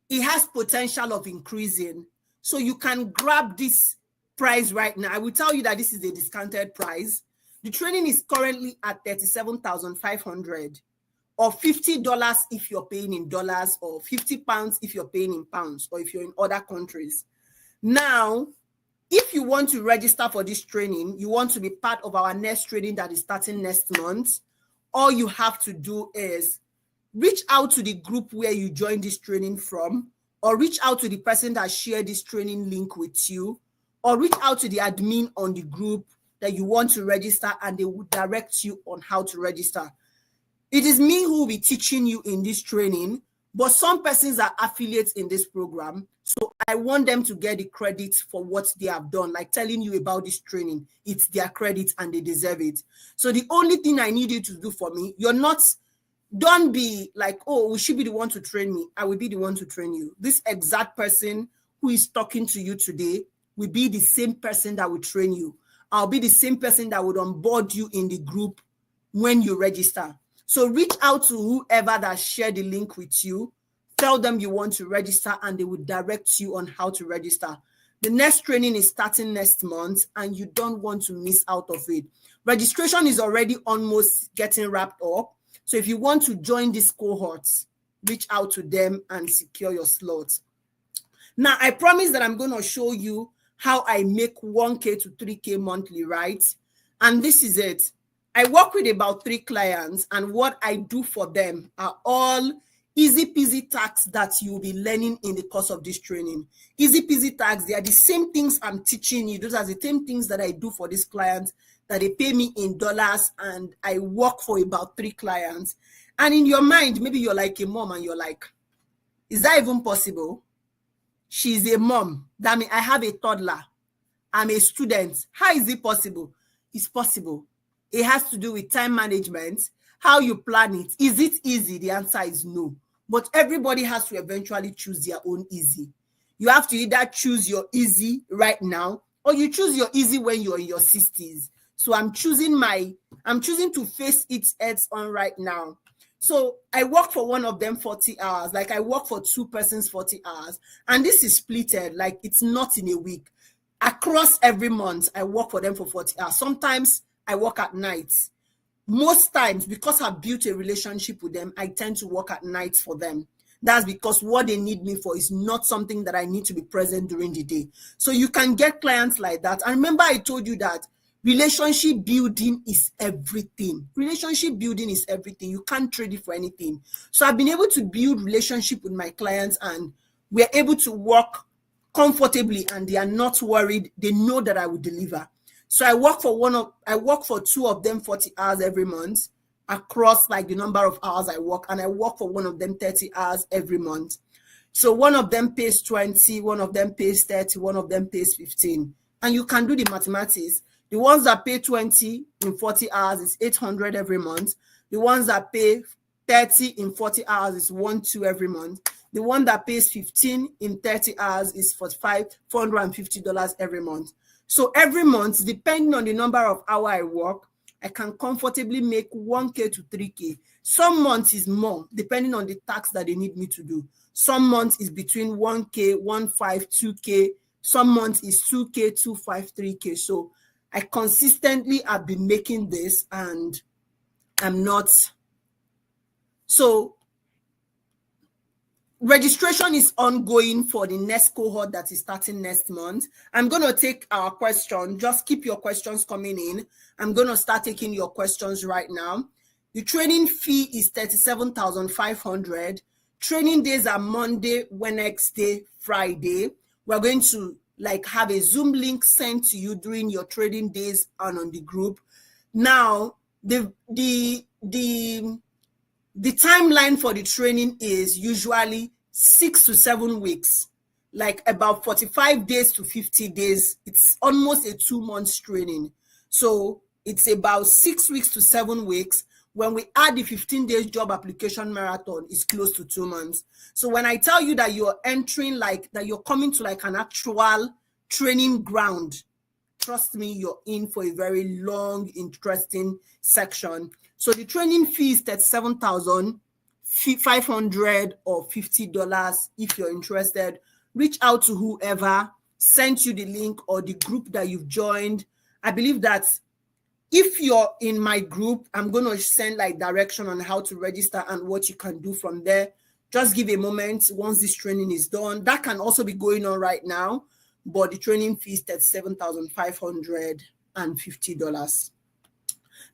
Speaker 1: it has potential of increasing. So you can grab this price right now. I will tell you that this is a discounted price. The training is currently at $37,500, or $50 if you're paying in dollars, or £50 if you're paying in pounds, or if you're in other countries. Now, if you want to register for this training, you want to be part of our next training that is starting next month, all you have to do is reach out to the group where you joined this training from, or reach out to the person that shared this training link with you, or reach out to the admin on the group that you want to register, and they will direct you on how to register. It is me who will be teaching you in this training, but some persons are affiliates in this program, so I want them to get the credit for what they have done, like telling you about this training. It's their credit and they deserve it. So the only thing I need you to do for me, don't be like, oh, we should be the one to train me. I will be the one to train you. This exact person who is talking to you today will be the same person that will train you. I'll be the same person that would onboard you in the group when you register. So reach out to whoever that shared the link with you. Tell them you want to register, and they will direct you on how to register. The next training is starting next month, and you don't want to miss out of it. Registration is already almost getting wrapped up. So if you want to join these cohorts, reach out to them and secure your slots. Now, I promise that I'm going to show you how I make 1K to 3K monthly, right? And this is it. I work with about 3 clients, and what I do for them are all easy peasy tasks that you'll be learning in the course of this training. Easy peasy tasks, they are the same things I'm teaching you. Those are the same things that I do for these clients, that they pay me in dollars, and I work for about 3 clients. And in your mind, maybe you're like a mom and you're like, is that even possible? She's a mom. That means I have a toddler. I'm a student. How is it possible? It's possible. It has to do with time management, how you plan it. Is it easy? The answer is no. But everybody has to eventually choose their own easy. You have to either choose your easy right now, or you choose your easy when you're in your 60s. So I'm choosing to face it heads on right now. So I work for one of them 40 hours. Like, I work for 2 persons 40 hours. And this is splitted, like it's not in a week. Across every month, I work for them for 40 hours. Sometimes I work at nights. Most times, because I've built a relationship with them, I tend to work at nights for them. That's because what they need me for is not something that I need to be present during the day. So you can get clients like that. And remember, I told you that relationship building is everything. Relationship building is everything. You can't trade it for anything. So I've been able to build relationship with my clients, and we're able to work comfortably, and they are not worried. They know that I will deliver. So I work for 2 of them 40 hours every month, across like the number of hours I work, and I work for one of them 30 hours every month. So one of them pays 20, one of them pays 30, one of them pays 15. And you can do the mathematics. The ones that pay 20 in 40 hours is 800 every month. The ones that pay 30 in 40 hours is 1,200 every month. The one that pays 15 in 30 hours is $450 every month. So every month, depending on the number of hours I work, I can comfortably make 1K to 3K. Some months is more, depending on the task that they need me to do. Some months is between 1K, 1.5, 2K. Some months is 2K, 2.5, 3K. So I consistently have been making this, and I'm not. So registration is ongoing for the next cohort that is starting next month. I'm going to take our question. Just keep your questions coming in. I'm going to start taking your questions right now. The training fee is 37,500. Training days are Monday, Wednesday, Friday. We're going to have a Zoom link sent to you during your trading days and on the group. Now, the timeline for the training is usually 6 to 7 weeks, like about 45 days to 50 days. It's almost a 2 months training. So it's about 6 weeks to 7 weeks. When we add the 15 days job application marathon, it's close to 2 months. So when I tell you that you're entering, that you're coming to an actual training ground, trust me, you're in for a very long, interesting section. So the training fee is $37,500 or $50. If you're interested, reach out to whoever sent you the link or the group that you've joined. I believe that if you're in my group, I'm going to send direction on how to register and what you can do from there. Just give a moment once this training is done. That can also be going on right now, but the training fee is $37,550.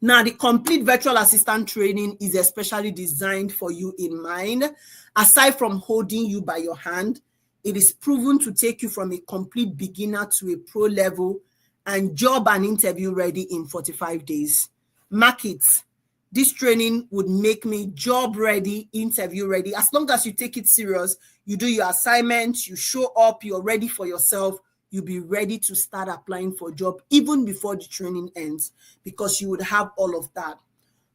Speaker 1: Now, the complete virtual assistant training is especially designed for you in mind. Aside from holding you by your hand, it is proven to take you from a complete beginner to a pro level and job and interview ready in 45 days. Mark it. This training would make me job ready, interview ready. As long as you take it serious, you do your assignments, you show up, you're ready for yourself, you'll be ready to start applying for a job even before the training ends, because you would have all of that.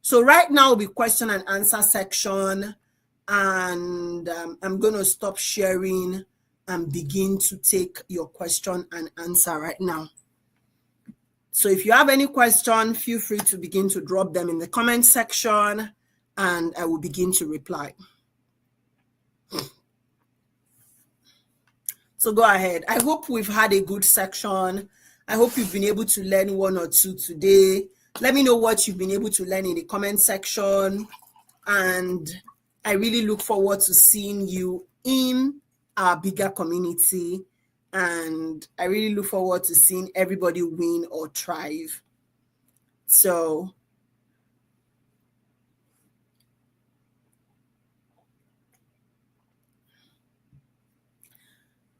Speaker 1: So right now will be question and answer section, and I'm going to stop sharing and begin to take your question and answer right now. So if you have any question, feel free to begin to drop them in the comment section, and I will begin to reply. So go ahead. I hope we've had a good section. I hope you've been able to learn 1 or 2 today. Let me know what you've been able to learn in the comment section. And I really look forward to seeing you in our bigger community. And I really look forward to seeing everybody win or thrive. So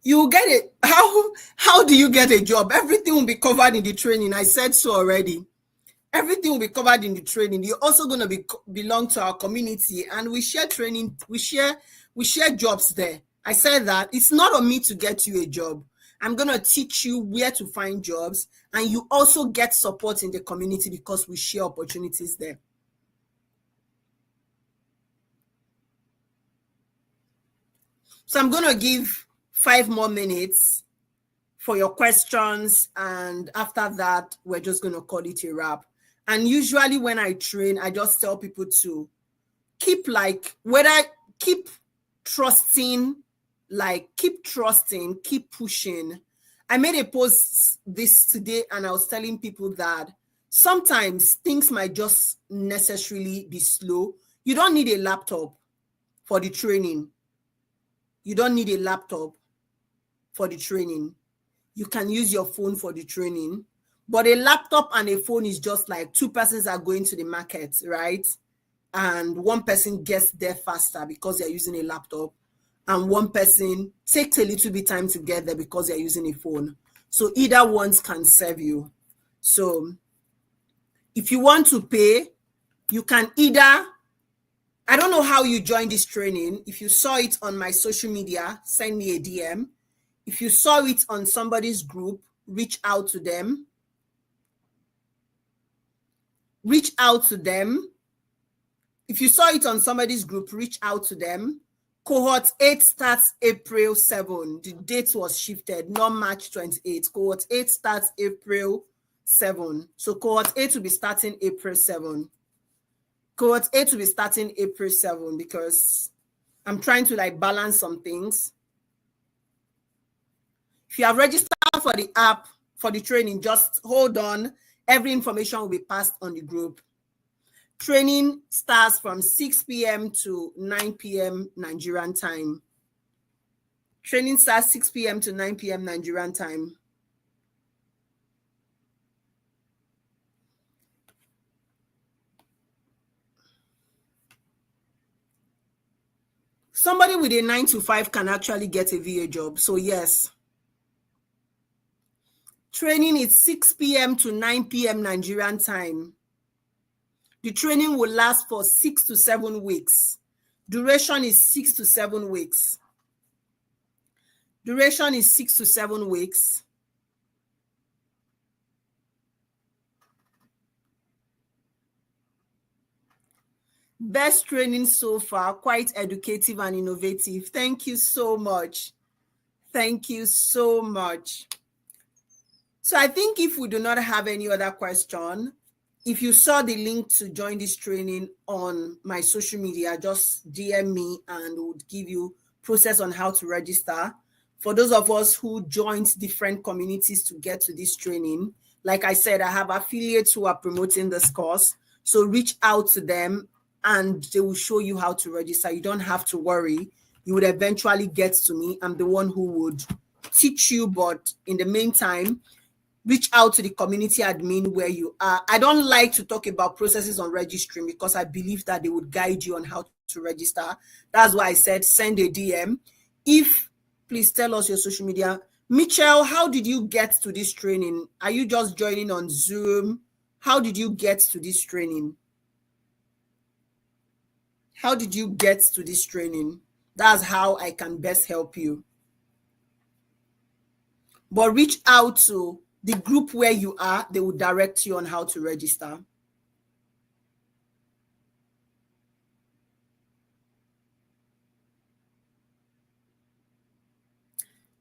Speaker 1: you get it. How do you get a job? Everything will be covered in the training. I said so already. Everything will be covered in the training. You're also going to belong to our community, and we share training. We share jobs there. I said that it's not on me to get you a job. I'm going to teach you where to find jobs, and you also get support in the community because we share opportunities there. So I'm going to give 5 more minutes for your questions, and after that, we're just going to call it a wrap. And usually when I train, I just tell people to keep keep trusting, keep pushing. I made a post this today, and I was telling people that sometimes things might just necessarily be slow. You don't need a laptop for the training. You don't need a laptop for the training. You can use your phone for the training. But a laptop and a phone is just like 2 persons are going to the market, right? And 1 person gets there faster because they're using a laptop, and 1 person takes a little bit time to get there because they're using a phone. So either ones can serve you. So if you want to pay, you can either, I don't know how you joined this training. If you saw it on my social media, send me a DM. If you saw it on somebody's group, reach out to them. Reach out to them. If you saw it on somebody's group, reach out to them. Cohort 8 starts April 7. The date was shifted, not March 28. Cohort 8 starts April 7. So cohort 8 will be starting April 7. Cohort 8 will be starting April 7 because I'm trying to like balance some things. If you have registered for the app, for the training, just hold on. Every information will be passed on the group. Training starts from 6 p.m. to 9 p.m. Nigerian time. Training starts 6 p.m. to 9 p.m. Nigerian time. Somebody with a 9 to 5 can actually get a VA job. So yes. Training is 6 p.m. to 9 p.m. Nigerian time. The training will last for 6 to 7 weeks. Duration is 6 to 7 weeks. Duration is 6 to 7 weeks. Best training so far, quite educative and innovative. Thank you so much. Thank you so much. So I think if we do not have any other question, if you saw the link to join this training on my social media, just DM me and we'll give you process on how to register. For those of us who joined different communities to get to this training, like I said, I have affiliates who are promoting this course. So reach out to them and they will show you how to register. You don't have to worry. You would eventually get to me. I'm the one who would teach you, but in the meantime, reach out to the community admin where you are. I don't like to talk about processes on registering because I believe that they would guide you on how to register. That's why I said send a DM. Please tell us your social media. Mitchell, how did you get to this training? Are you just joining on Zoom? How did you get to this training? How did you get to this training? That's how I can best help you. But reach out to the group where you are. They will direct you on how to register.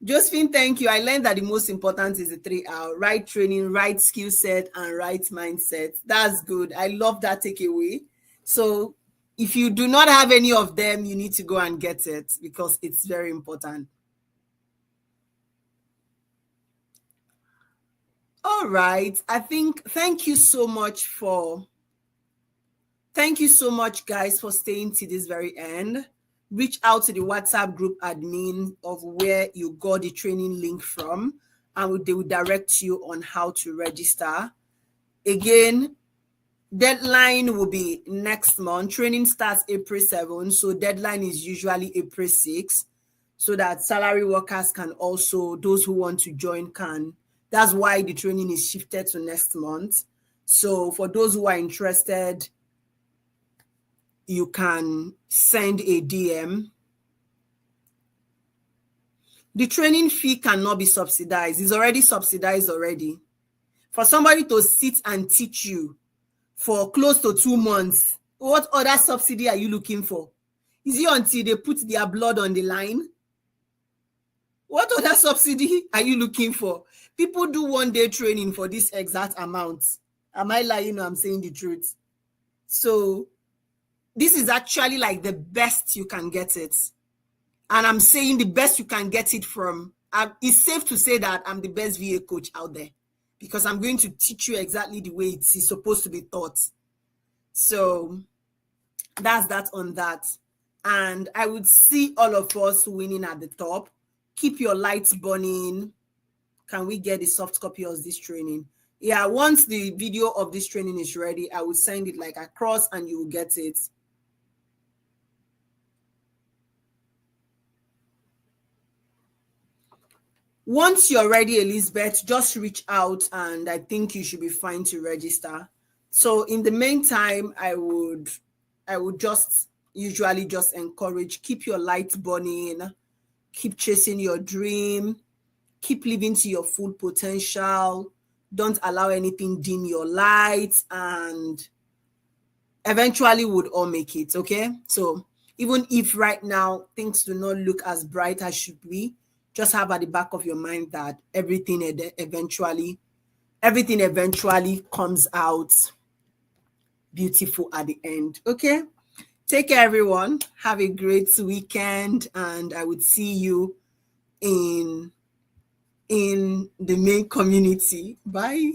Speaker 1: Josephine, thank you. I learned that the most important is the 3R: right training, right skill set, and right mindset. That's good. I love that takeaway. So if you do not have any of them, you need to go and get it because it's very important. All right. Thank you so much, guys, for staying to this very end. Reach out to the WhatsApp group admin of where you got the training link from, and they will direct you on how to register. Again, deadline will be next month. Training starts April 7, so deadline is usually April 6, so that salary workers can also, those who want to join can. That's why the training is shifted to next month. So for those who are interested, you can send a DM. The training fee cannot be subsidized. It's already subsidized already. For somebody to sit and teach you for close to 2 months, what other subsidy are you looking for? Is it until they put their blood on the line? What other subsidy are you looking for? People do 1-day training for this exact amount. Am I lying or I'm saying the truth? So this is actually like the best you can get it. And I'm saying the best you can get it from. It's safe to say that I'm the best VA coach out there because I'm going to teach you exactly the way it is supposed to be taught. So that's that on that. And I would see all of us winning at the top. Keep your lights burning. Can we get a soft copy of this training? Yeah, once the video of this training is ready, I will send it like across and you will get it. Once you're ready, Elizabeth, just reach out and I think you should be fine to register. So in the meantime, I would just usually just encourage, keep your lights burning, keep chasing your dream, keep living to your full potential. Don't allow anything dim your lights, and eventually we'll all make it, okay? So even if right now things do not look as bright as should be, just have at the back of your mind that everything eventually everything eventually comes out beautiful at the end. Okay, take care everyone, have a great weekend, and I would see you in the main community. Bye.